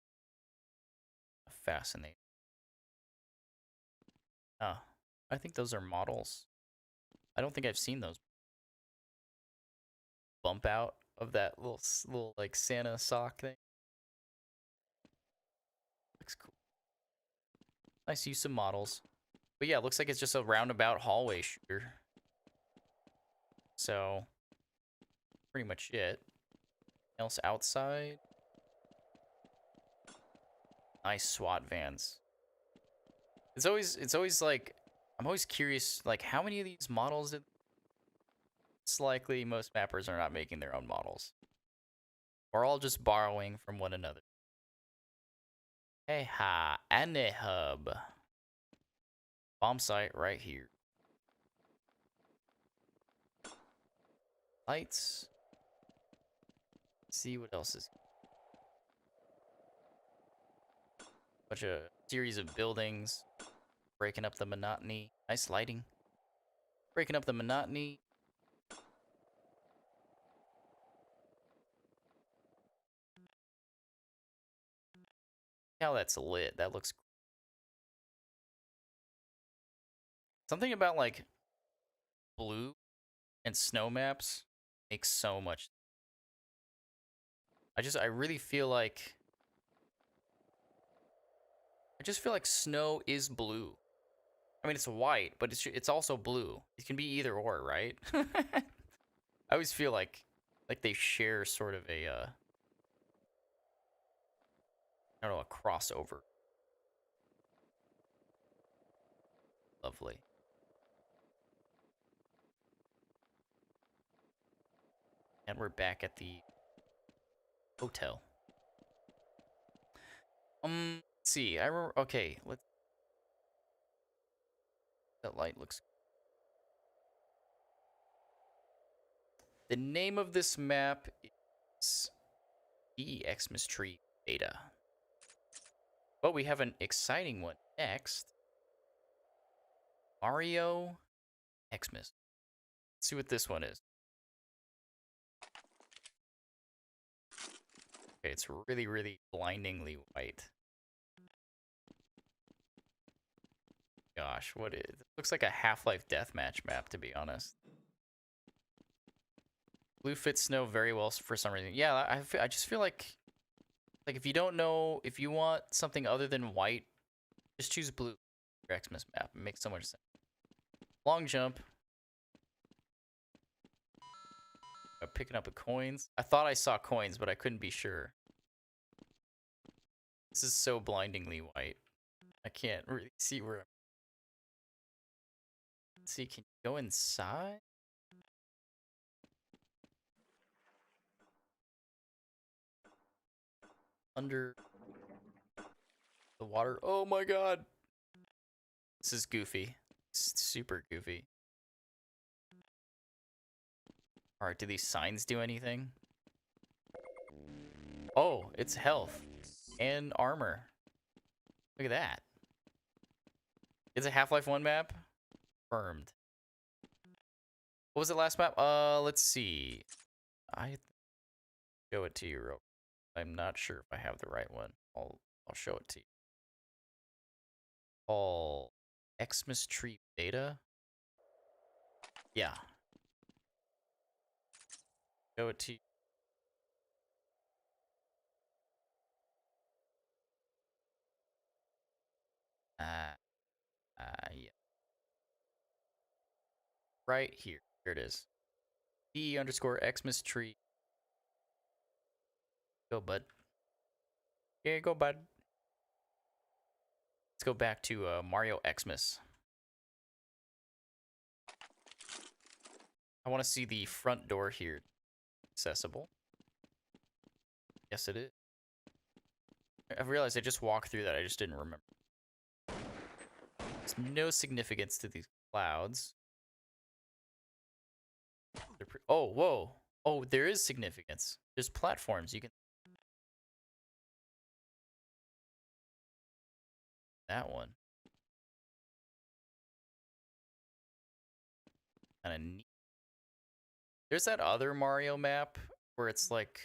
Fascinating. Ah, I think those are models. I don't think I've seen those. Bump out of that little like Santa sock thing. Looks cool. Nice use of models. But yeah, it looks like it's just a roundabout hallway shooter. So, pretty much it. Else outside? Nice SWAT vans. It's always like, I'm always curious, like how many of these models did... It's likely most mappers are not making their own models. We're all just borrowing from one another. Hey ha, and a hub. Bomb site right here. Lights. Let's see what else is. Bunch of series of buildings. Breaking up the monotony. Nice lighting. Breaking up the monotony. How that's lit. That looks something about like blue and snow maps makes so much. I really feel like I just feel like snow is blue. I mean, it's white, but it's also blue. It can be either or, right? I always feel like they share sort of a I don't know, a crossover. Lovely. And we're back at the hotel. Let's see. I remember. Okay, let's. That light looks. The name of this map is the Xmas Tree Beta. But we have an exciting one next. Mario Xmas. Let's see what this one is. Okay, it's really, really blindingly white. Gosh, what is it? Looks like a Half-Life deathmatch map, to be honest. Blue fits snow very well for some reason. Yeah, I just feel like if you don't know, if you want something other than white, just choose blue for Xmas map. It makes so much sense. Long jump. Picking up coins. I thought I saw coins, but I couldn't be sure. This is so blindingly white. I can't really see where I'm... Let's see, can you go inside? Under the water. Oh my god. This is goofy. It's super goofy. Alright, do these signs do anything? Oh, it's health and armor. Look at that. It's a Half-Life 1 map? Confirmed. What was the last map? Let's see. I show it to you real quick. I'm not sure if I have the right one. I'll show it to you. All Xmas Tree Beta? Yeah. Show it to you. Yeah. Right here. Here it is. D_Xmas Tree. Go, bud. Yeah, go, bud. Let's go back to Mario Xmas. I want to see the front door here. Accessible. Yes, it is. I've realized I just walked through that. I just didn't remember. There's no significance to these clouds. Oh, whoa. Oh, there is significance. There's platforms. You can... That one. Kind of neat. There's that other Mario map where it's like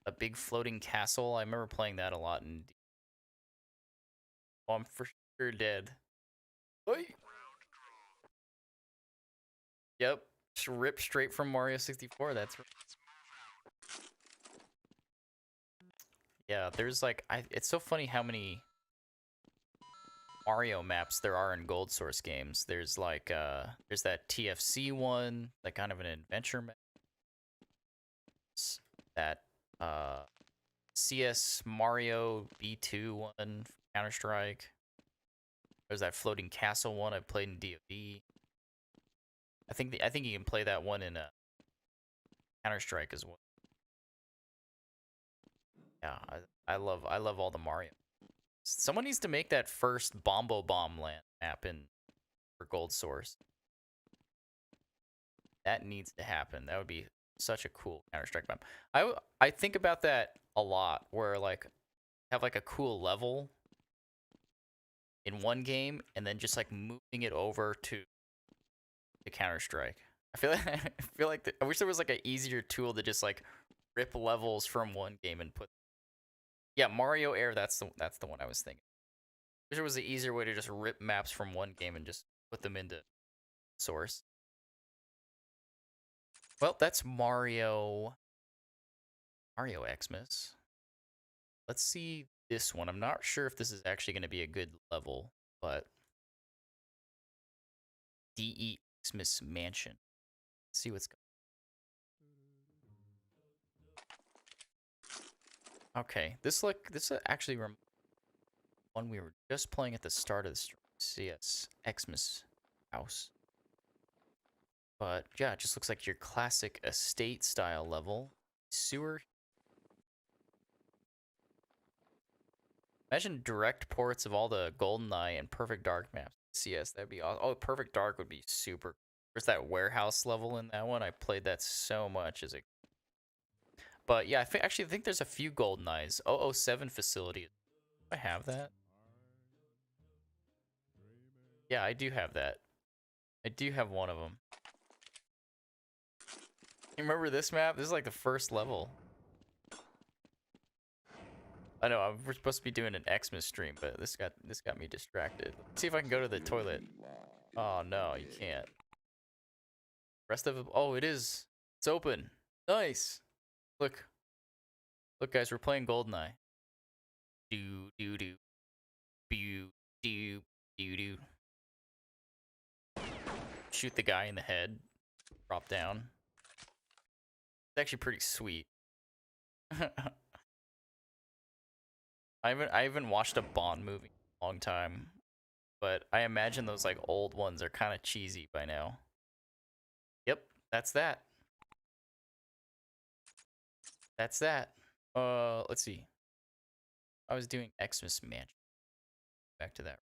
a big floating castle. I remember playing that a lot in... Oh, I'm for sure dead. Oy. Yep. Ripped straight from Mario 64. That's right. Yeah, there's like... It's so funny how many Mario maps there are in Gold Source games. There's like... there's that TFC one, like kind of an adventure map. That CS Mario B2 one, Counter-Strike. There's that floating castle one I played in DoD. I think you can play that one in Counter-Strike as well. Yeah, I love all the Mario. Someone needs to make that first Bombo Bomb land map in for Gold Source. That needs to happen. That would be such a cool Counter-Strike map. I think about that a lot, where like have like a cool level in one game and then just like moving it over to to Counter-Strike. I wish there was like an easier tool to just like rip levels from one game and put. Yeah, Mario Air. That's the one I was thinking. I wish there was an easier way to just rip maps from one game and just put them into Source. Well, that's Mario Xmas. Let's see this one. I'm not sure if this is actually going to be a good level, but DE Xmas Mansion. Let's see what's going. Okay, this actually one we were just playing at the start of the stream. CS Xmas House. But yeah, it just looks like your classic estate style level. Sewer. Imagine direct ports of all the GoldenEye and Perfect Dark maps. CS, that'd be awesome. Oh, Perfect Dark would be super. There's that warehouse level in that one. I played that so much as a. But yeah, actually think there's a few GoldenEyes. 007 facility. Do I have that? Yeah, I do have that. I do have one of them. You remember this map? This is like the first level. I know we're supposed to be doing an Xmas stream, but this got me distracted. Let's see if I can go to the toilet. Oh no, you can't. Rest of it. Oh, it is. It's open. Nice. Look, guys, we're playing GoldenEye. Do do do, do do do do. Shoot the guy in the head. Drop down. It's actually pretty sweet. I haven't watched a Bond movie in a long time, but I imagine those like old ones are kind of cheesy by now. Yep, that's that. That's that. Let's see. I was doing Xmas Mansion. Back to that.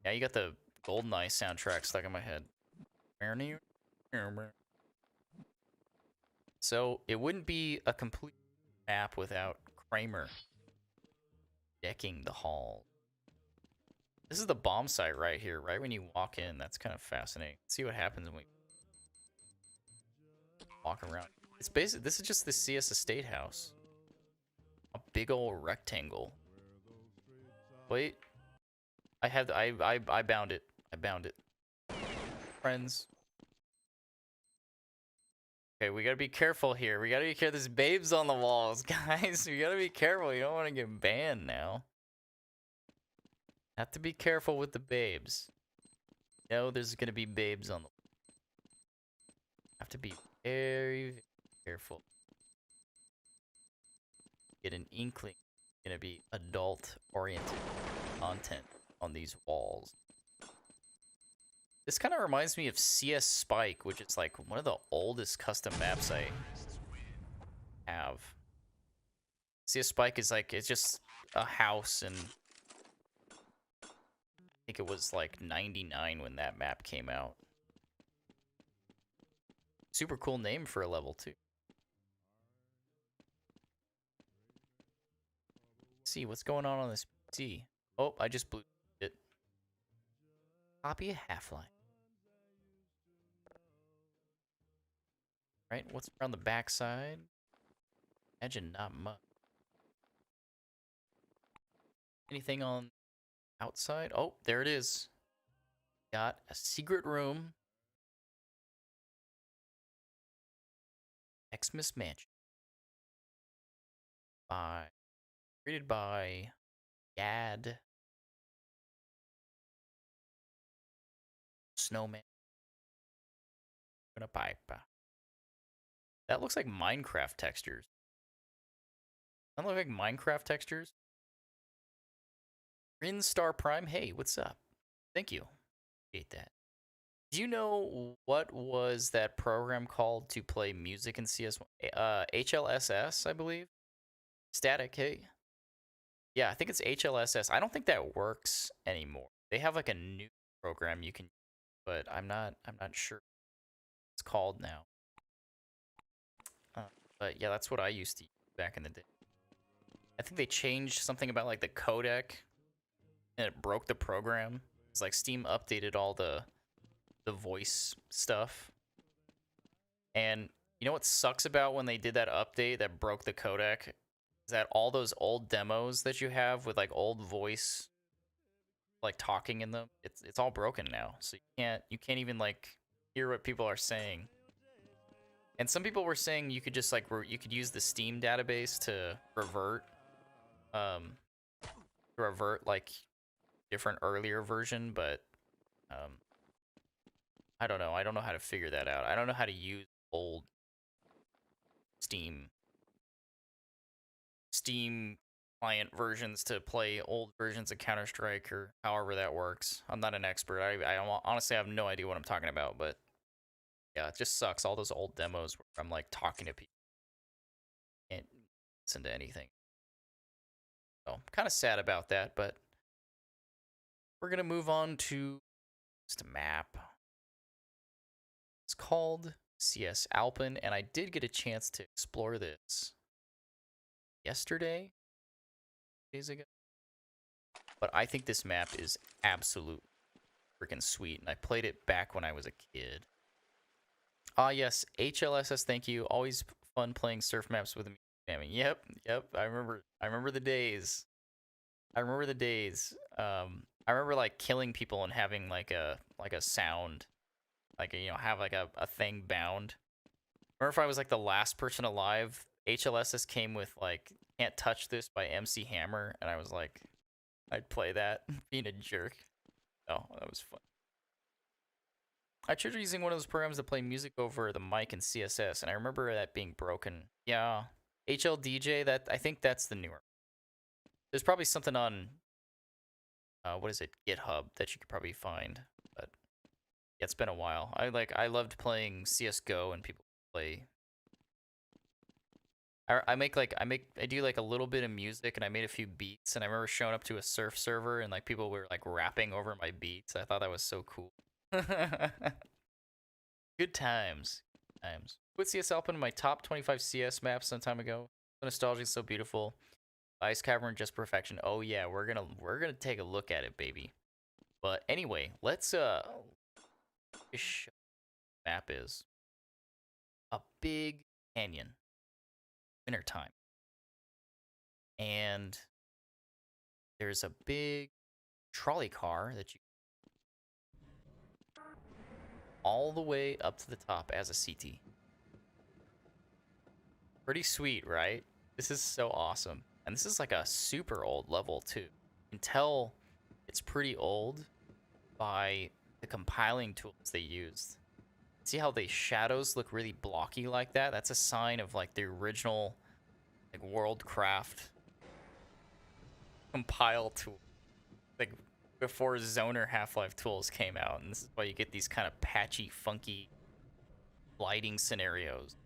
Yeah, you got the GoldenEye soundtrack stuck in my head. So it wouldn't be a complete map without Kramer decking the hall. This is the bomb site right here, right when you walk in. That's kind of fascinating. Let's see what happens when we walk around. It's basically, this is just the CS estate house. A big old rectangle. Wait. I bound it. I bound it. Friends. Okay, we gotta be careful here. We gotta be careful. There's babes on the walls, guys. We gotta be careful. You don't want to get banned now. Have to be careful with the babes. No, there's gonna be babes on the. Have to be very, very careful. Get an inkling. Gonna be adult-oriented content on these walls. This kind of reminds me of CS Spike, which is like one of the oldest custom maps I have. CS Spike is like, it's just a house, and I think it was like 99 when that map came out. Super cool name for a level too. Let's see what's going on this PC. Oh, I just blew it. Copy of Half-Life. Right, what's around the backside? Imagine not much. Anything on outside? Oh, there it is. Got a secret room. Xmas Mansion. Created by Yad Snowman. Gonna pipe. That looks like Minecraft textures. That look like Minecraft textures. Rin Star Prime, hey, what's up? Thank you. Appreciate that. Do you know what was that program called to play music in CS? HLSS, I believe. Static, hey. Yeah, I think it's HLSS. I don't think that works anymore. They have like a new program you can, but I'm not sure what it's called now. But yeah, that's what I used to use back in the day. I think they changed something about like the codec and it broke the program. It's like Steam updated all the voice stuff. And you know what sucks about when they did that update that broke the codec? Is that all those old demos that you have with like old voice like talking in them, it's all broken now. So you can't even like hear what people are saying. And some people were saying you could just like you could use the Steam database to um revert like different earlier version, but um I don't know. I don't know how to figure that out. I don't know how to use old Steam Steam client versions to play old versions of Counter-Strike or however that works. I'm not an expert. I honestly have no idea what I'm talking about, but yeah, it just sucks. All those old demos where I'm like talking to people and listen to anything. So I'm kind of sad about that, but we're gonna move on to just a map. It's called CS Alpin, and I did get a chance to explore this yesterday, days ago. But I think this map is absolute freaking sweet, and I played it back when I was a kid. Ah, yes, HLSS. Thank you. Always fun playing surf maps with me. Yep. I remember the days. I remember the days. I remember like killing people and having like a sound, like have like a thing bound. I remember if I was like the last person alive, HLSS came with like "Can't Touch This" by MC Hammer, and I was like, I'd play that, being a jerk. Oh, that was fun. I tried using one of those programs to play music over the mic in CSS, and I remember that being broken. Yeah, HLDJ. That I think that's the newer. There's probably something on what is it, GitHub, that you could probably find. But yeah, it's been a while. I loved playing CS:GO and people play. I do like a little bit of music, and I made a few beats, and I remember showing up to a surf server and like people were like rapping over my beats. I thought that was so cool. Good times. Good times. Put CS Alpin in my top 25 CS maps some time ago. The nostalgia is so beautiful. Ice Cavern, just perfection. Oh yeah, we're gonna take a look at it, baby. But anyway, let's map is a big canyon, wintertime, and there's a big trolley car that you all the way up to the top as a CT. Pretty sweet, right? This is so awesome. And this is like a super old level too. You can tell it's pretty old by the compiling tools they used. See how the shadows look really blocky like that? That's a sign of like the original like Worldcraft compile tool. Like before Zoner Half-Life tools came out, and this is why you get these kind of patchy, funky lighting scenarios.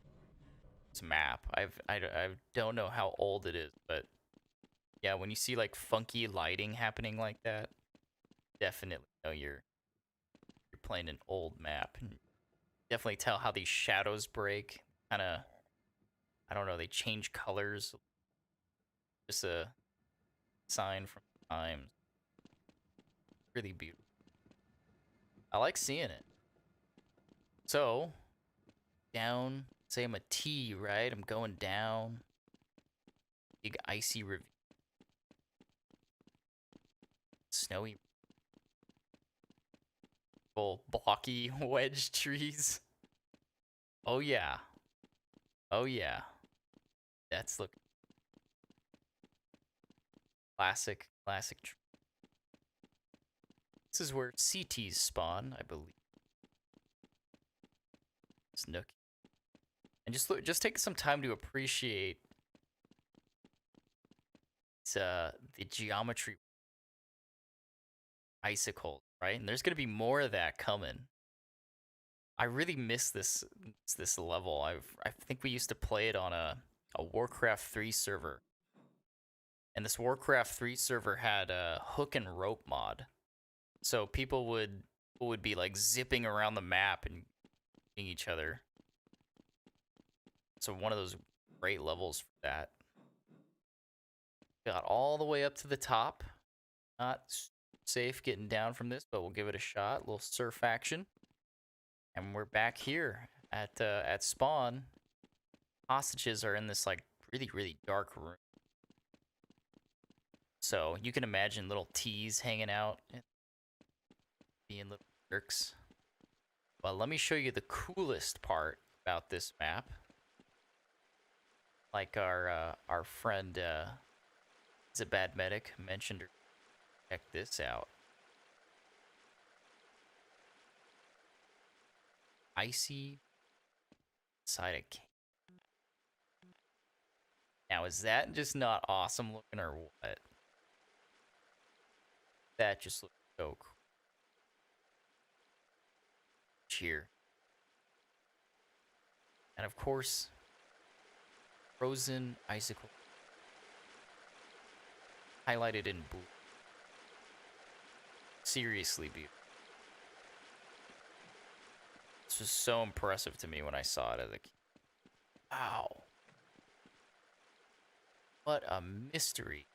This map, I don't know how old it is, but yeah, when you see like funky lighting happening like that, definitely know you're playing an old map. And definitely tell how these shadows break. Kind of, I don't know, they change colors. Just a sign from the times. Really beautiful. I like seeing it. So, down, say I'm a T, right? I'm going down. Big icy ravine. Snowy. Full blocky wedge trees. Oh yeah. Oh yeah. That's look classic. This is where CTs spawn, I believe. Snook. And just take some time to appreciate the geometry icicles, right? And there's gonna be more of that coming. I really miss this level. I think we used to play it on a Warcraft 3 server. And this Warcraft 3 server had a hook and rope mod. So people would be like zipping around the map and hitting each other. So one of those great levels for that. Got all the way up to the top. Not safe getting down from this, but we'll give it a shot. A little surf action. And we're back here at spawn. Hostages are in this like really, really dark room. So you can imagine little T's hanging out and being little jerks. But let me show you the coolest part about this map. Like our friend is a bad medic mentioned. Check this out. Icy side of cave. Now is that just not awesome looking or what? That just looks so cool. Cheer. And of course, frozen icicle highlighted in blue. Seriously beautiful. This was so impressive to me when I saw it as a kid. Wow. What a mystery.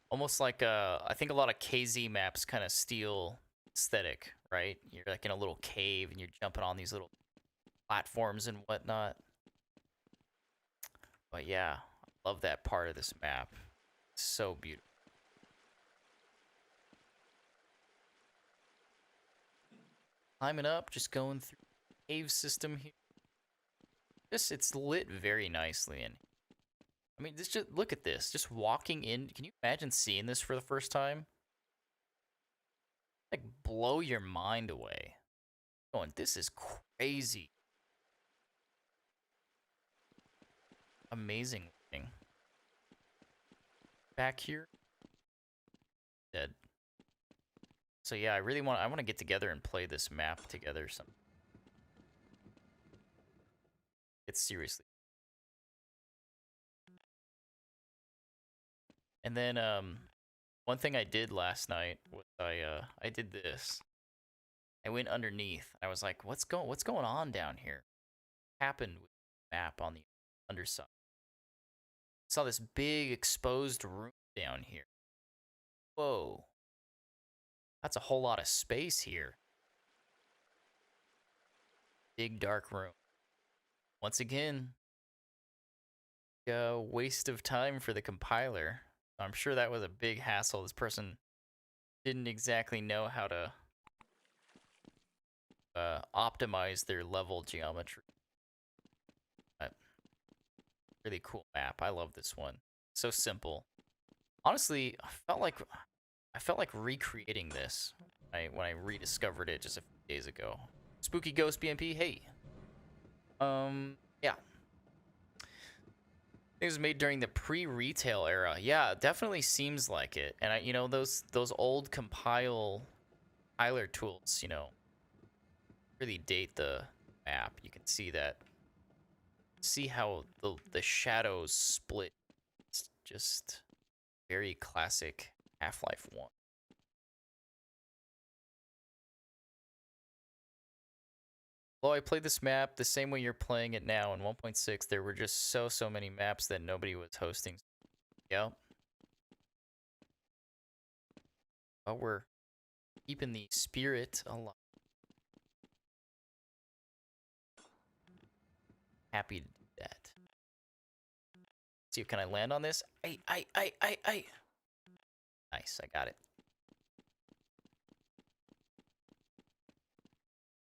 Almost like I think a lot of KZ maps kind of steal aesthetic, right? You're like in a little cave and you're jumping on these little platforms and whatnot. But yeah, I love that part of this map. It's so beautiful. Climbing up, just going through the cave system here. It's lit very nicely, and I mean, just look at this. Just walking in, can you imagine seeing this for the first time? Like blow your mind away. Going, this is crazy. Amazing looking. Back here, dead. So yeah, I want to get together and play this map together. It's seriously. And then one thing I did last night was I did this. I went underneath. I was like, what's going on down here? What happened with the map on the underside? I saw this big exposed room down here. Whoa. That's a whole lot of space here. Big dark room. Once again, a waste of time for the compiler. I'm sure that was a big hassle. This person didn't exactly know how to optimize their level geometry. But really cool map. I love this one. So simple. Honestly, I felt like recreating this when I rediscovered it just a few days ago. Spooky Ghost BMP, hey. Yeah. It was made during the pre-retail era. Yeah, it definitely seems like it. And you know, those old compiler tools, you know, really date the map. You can see that. See how the shadows split. It's just very classic Half-Life 1. Well, I played this map the same way you're playing it now in 1.6. There were just so many maps that nobody was hosting. Yep. But we're keeping the spirit alive. Happy to do that. See, can I land on this? I. Nice, I got it.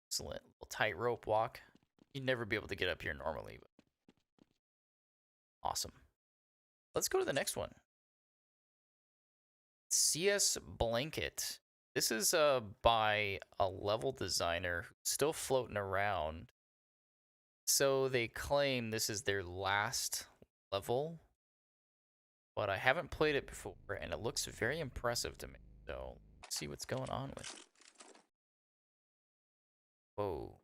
Excellent. Little tightrope walk. You'd never be able to get up here normally, but awesome. Let's go to the next one. CS Blanket. This is by a level designer who's still floating around. So they claim this is their last level, but I haven't played it before, and it looks very impressive to me. So let's see what's going on with it. Whoa.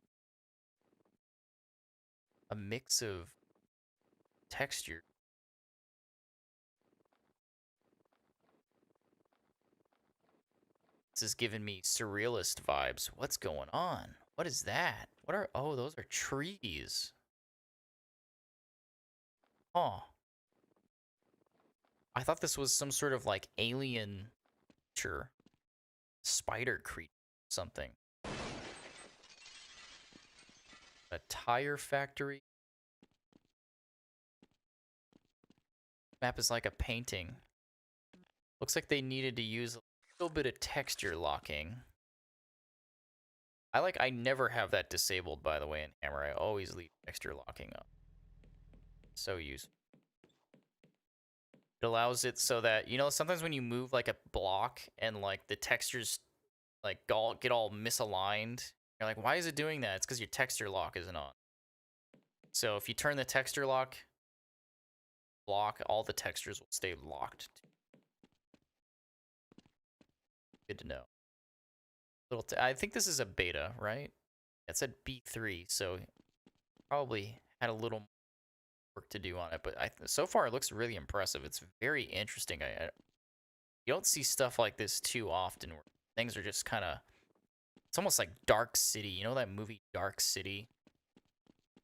A mix of texture. This is giving me surrealist vibes. What's going on? What is that? What are... Oh, those are trees. Huh. I thought this was some sort of like alien creature, spider creature, something. A tire factory. Map is like a painting. Looks like they needed to use a little bit of texture locking. I never have that disabled, by the way, in Hammer. I always leave texture locking up. So useful. It allows it so that, you know, sometimes when you move like a block and like the textures like get all misaligned, you're like, why is it doing that? It's because your texture lock isn't on. So if you turn the texture lock block, all the textures will stay locked. Good to know. I think this is a beta, right? It said B3, so probably had a little work to do on it, but so far it looks really impressive. It's very interesting. You don't see stuff like this too often where things are just kind of, it's almost like Dark City. You know that movie Dark City?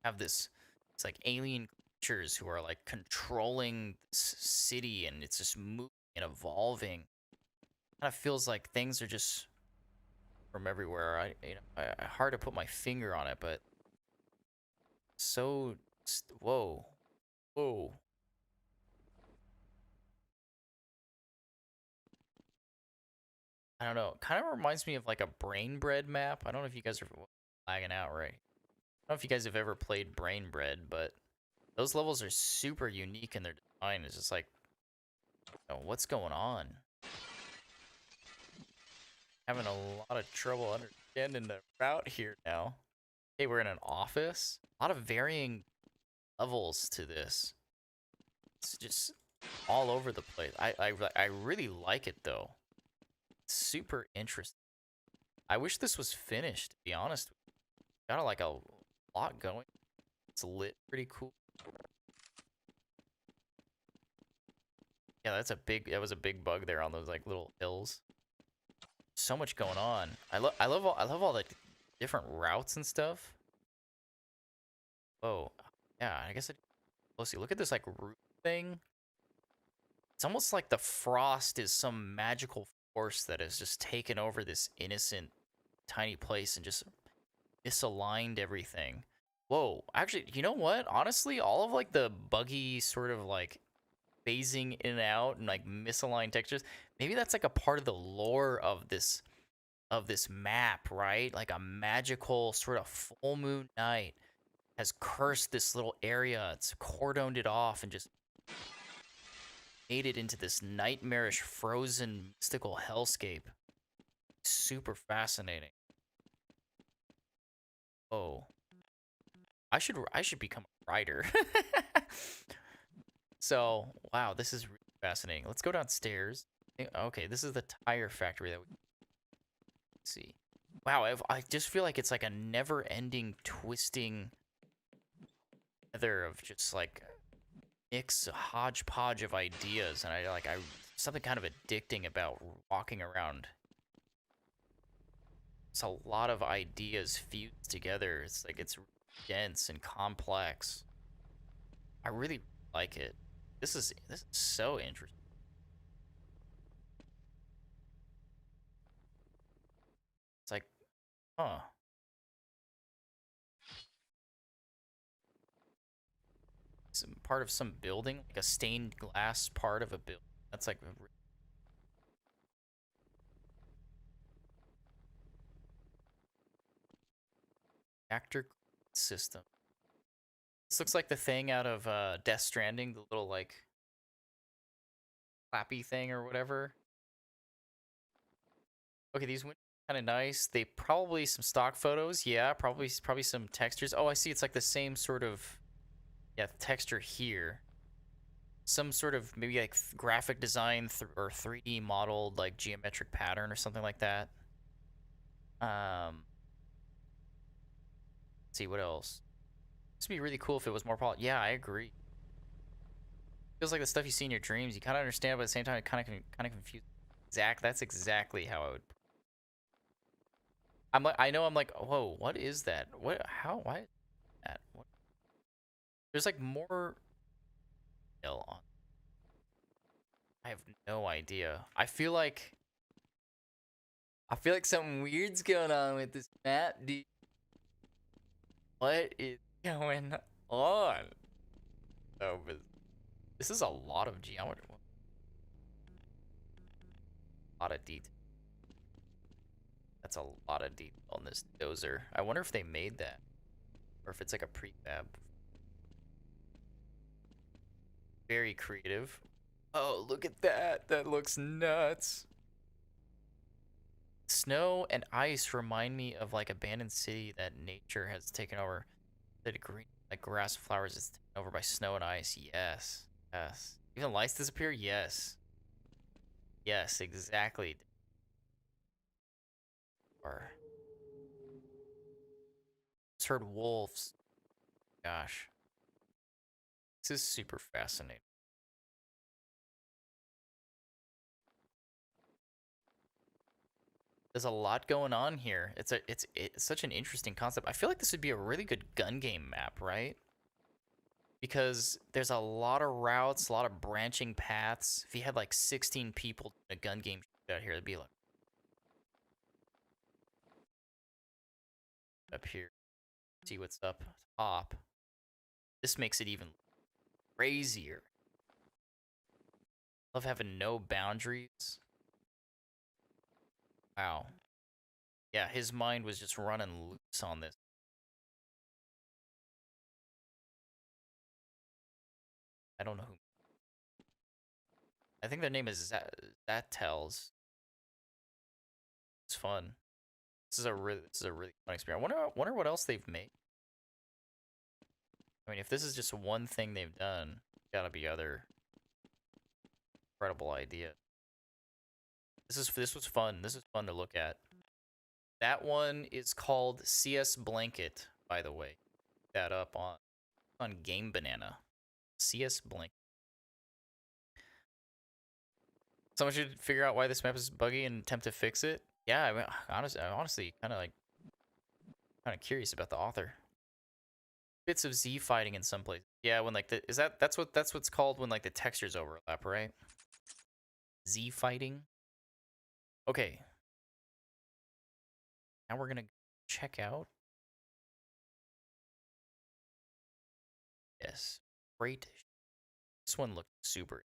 Have this, it's like alien creatures who are like controlling this city, and it's just moving and evolving. Kind of feels like things are just from everywhere. Hard to put my finger on it, but so, whoa. Whoa. I don't know. Kind of reminds me of like a Brain Bread map. I don't know if you guys are lagging out, right? I don't know if you guys have ever played Brain Bread, but those levels are super unique in their design. It's just like, oh, what's going on? Having a lot of trouble understanding the route here now. Hey, we're in an office. A lot of varying levels to this. It's just all over the place. I really like it though. It's super interesting. I wish this was finished, to be honest. Got like a lot going. It's lit pretty cool. Yeah, that was a big bug there on those like little hills. So much going on. I love all the different routes and stuff. Oh, yeah, I guess let's see. Look at this like roof thing. It's almost like the frost is some magical force that has just taken over this innocent tiny place and just misaligned everything. Whoa, actually, you know what? Honestly, all of like the buggy sort of like phasing in and out and like misaligned textures, maybe that's like a part of the lore of this map, right? Like a magical sort of full moon night has cursed this little area. It's cordoned it off and just made it into this nightmarish, frozen, mystical hellscape. Super fascinating. Oh, I should become a writer. So, wow, this is really fascinating. Let's go downstairs. Okay, this is the tire factory that we see. Wow, I just feel like it's like a never-ending twisting together of just like mix, a hodgepodge of ideas, and I something kind of addicting about walking around. It's a lot of ideas fused together. It's like it's dense and complex. I really like it. This is so interesting. It's like, huh. Some part of some building, like a stained glass part of a building. That's like a reactor system. This looks like the thing out of Death Stranding, the little like clappy thing or whatever. Okay, these windows are kind of nice. They probably some stock photos. Yeah, probably some textures. Oh, I see. It's like the same sort of, yeah, texture here. Some sort of maybe like graphic design or 3D modeled like geometric pattern or something like that. Let's see what else. This would be really cool if it was more polished. Yeah, I agree. Feels like the stuff you see in your dreams. You kind of understand, but at the same time, it kind of confused. That's exactly how I would. I'm like, whoa, what is that? Why is that? What? There's like more detail on. I have no idea. I feel like something weird's going on with this map, dude. What is going on? Oh, but this is a lot of geometry. A lot of detail. That's a lot of detail on this dozer. I wonder if they made that, or if it's like a prefab. Very creative. Oh, look at that. That looks nuts. Snow and ice remind me of like abandoned city that nature has taken over. The green, like grass and flowers is taken over by snow and ice. Yes. Yes. Even lights disappear? Yes. Yes, exactly. Or just heard wolves. Gosh. This is super fascinating. There's a lot going on here. It's such an interesting concept. I feel like this would be a really good gun game map, right? Because there's a lot of routes, a lot of branching paths. If you had like 16 people in a gun game out here, it'd be like up here. See what's up top. This makes it even crazier. Love having no boundaries. Wow. Yeah, his mind was just running loose on this. I don't know who. I think their name is Zatels. It's fun. This is a really fun experience. I wonder what else they've made. I mean, if this is just one thing they've done, gotta be other incredible idea. This was fun. This is fun to look at. That one is called CS Blanket, by the way. That up on GameBanana. CS Blanket. Someone should figure out why this map is buggy and attempt to fix it. Yeah, I mean, I'm honestly kind of curious about the author. Bits of Z fighting in some places. Yeah, when like that's what's called when like the textures overlap, right? Z fighting. Okay. Now we're gonna check out. Yes. Great. This one looked super.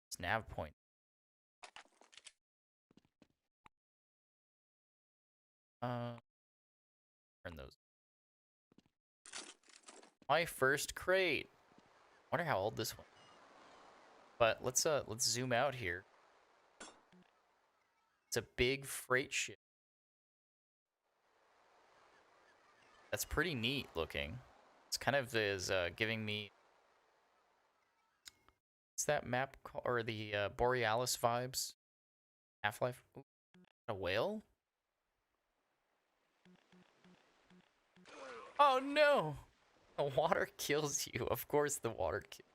It's nav point. Turn those. My first crate. Wonder how old this one. But let's zoom out here. It's a big freight ship. That's pretty neat looking. It's kind of is giving me. What's that map called? Or the Borealis vibes? Half-Life. Ooh, a whale? Oh no! The water kills you. Of course the water kills.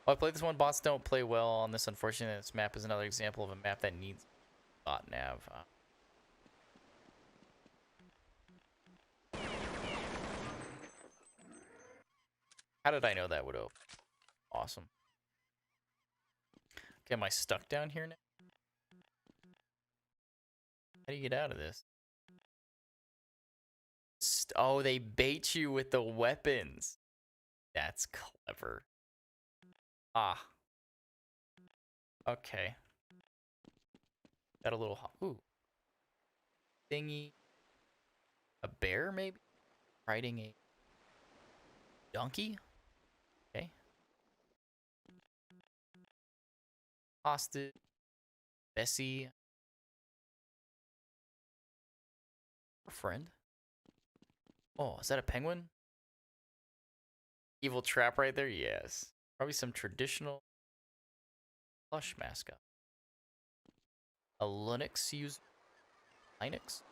Well, I played this one. Bots don't play well on this. Unfortunately, this map is another example of a map that needs bot nav. How did I know that would open? Awesome. Okay, am I stuck down here now? How do you get out of this? Oh, they bait you with the weapons. That's clever. Ah. Okay. Got a little... Ooh. Thingy. A bear, maybe? Riding a donkey? Okay. Hostage. Bessie. Her friend. Oh, is that a penguin? Evil trap right there? Yes. Probably some traditional plush mascot. A Linux user. Linux?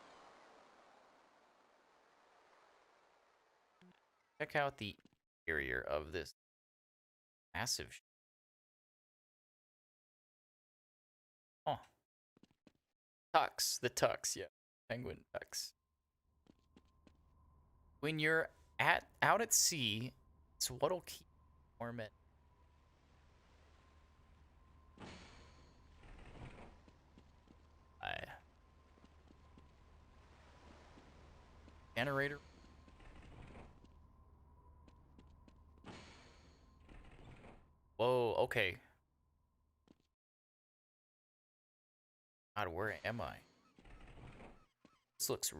Check out the interior of this massive. Oh. Tux. The tux, yeah. Penguin tux. When you're out at sea, it's what'll keep warm at. Generator. Whoa, okay. God, where am I? This looks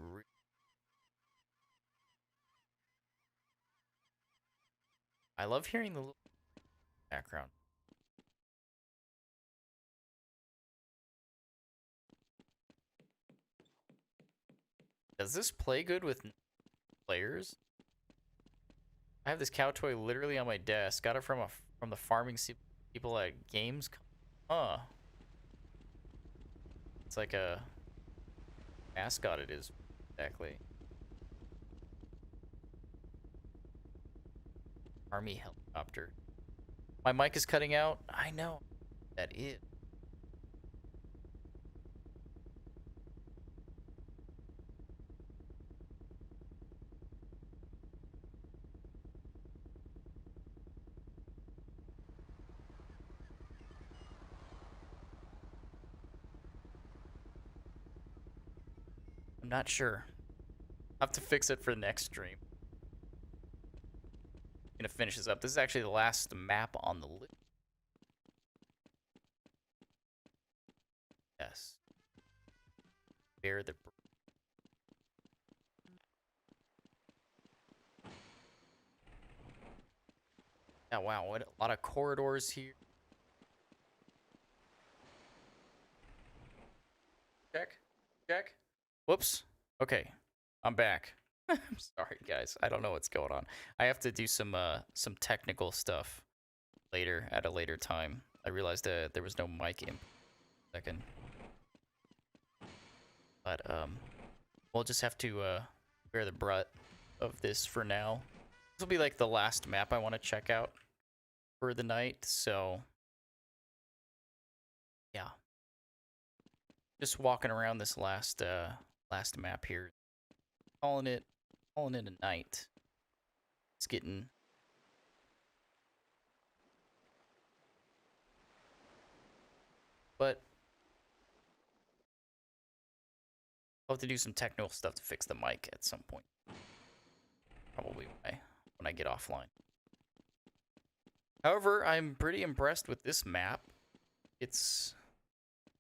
I love hearing the little background. Does this play good with players? I have this cow toy literally on my desk. Got it from the farming people at games. Huh. It's like a mascot. It is exactly. Army helicopter. My mic is cutting out. I know. That is. I'm not sure. I'll have to fix it for the next stream. I'm gonna finish this up. This is actually the last map on the list. Yes. Bear the. Oh wow, what a lot of corridors here. Check. Whoops. Okay, I'm back. I'm sorry, guys. I don't know what's going on. I have to do some technical stuff later at a later time. I realized there was no mic in second, but we'll just have to bear the brunt of this for now. This will be like the last map I want to check out for the night. So yeah, just walking around this last map here, calling it a night. It's getting but I'll have to do some technical stuff to fix the mic at some point. Probably when I get offline. However, I'm pretty impressed with this map. It's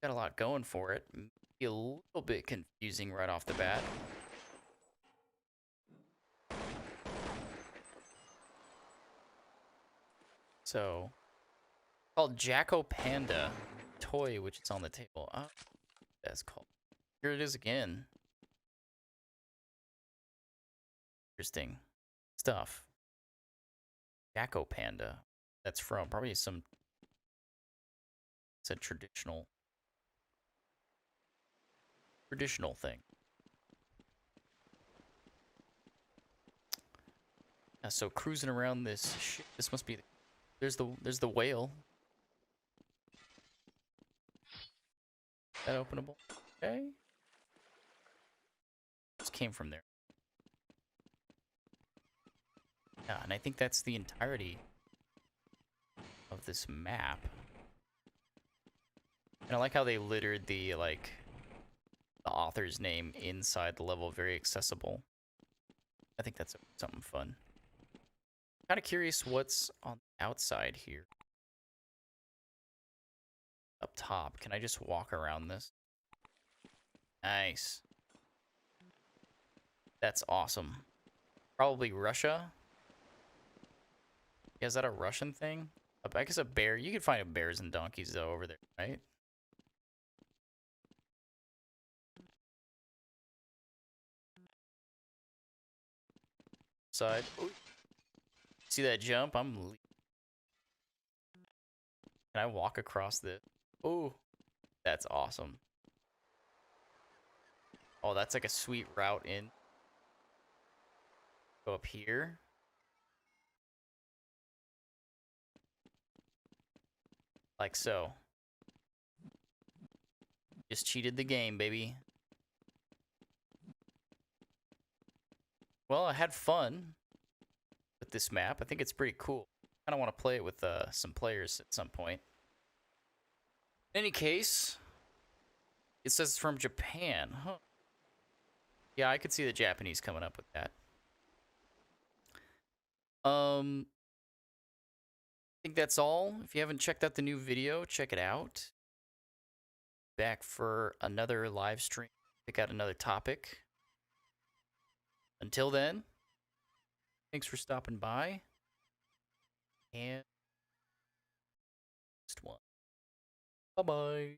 got a lot going for it. Maybe a little bit confusing right off the bat. So, called Jacko Panda toy, which is on the table. Oh, that's called. Here it is again. Interesting stuff. Jacko Panda. That's from probably it's a traditional thing. So cruising around this ship. This must be. There's the whale. That openable. Okay. Just came from there. Yeah, and I think that's the entirety of this map. And I like how they littered the author's name inside the level, very accessible. I think that's something fun. Kind of curious what's on the outside here. Up top, can I just walk around this? Nice. That's awesome. Probably Russia. Yeah, is that a Russian thing? I guess a bear. You can find bears and donkeys though over there, right? Side. Ooh. See that jump? Can I walk across this? Oh, that's awesome. Oh, that's like a sweet route in. Go up here. Like so. Just cheated the game, baby. Well, I had fun. this map. I think it's pretty cool. I kind of want to play it with some players at some point. In any case, it says it's from Japan. Huh. Yeah, I could see the Japanese coming up with that. I think that's all. If you haven't checked out the new video, check it out. Back for another live stream. Pick out another topic. Until then, thanks for stopping by. And next one. Bye-bye.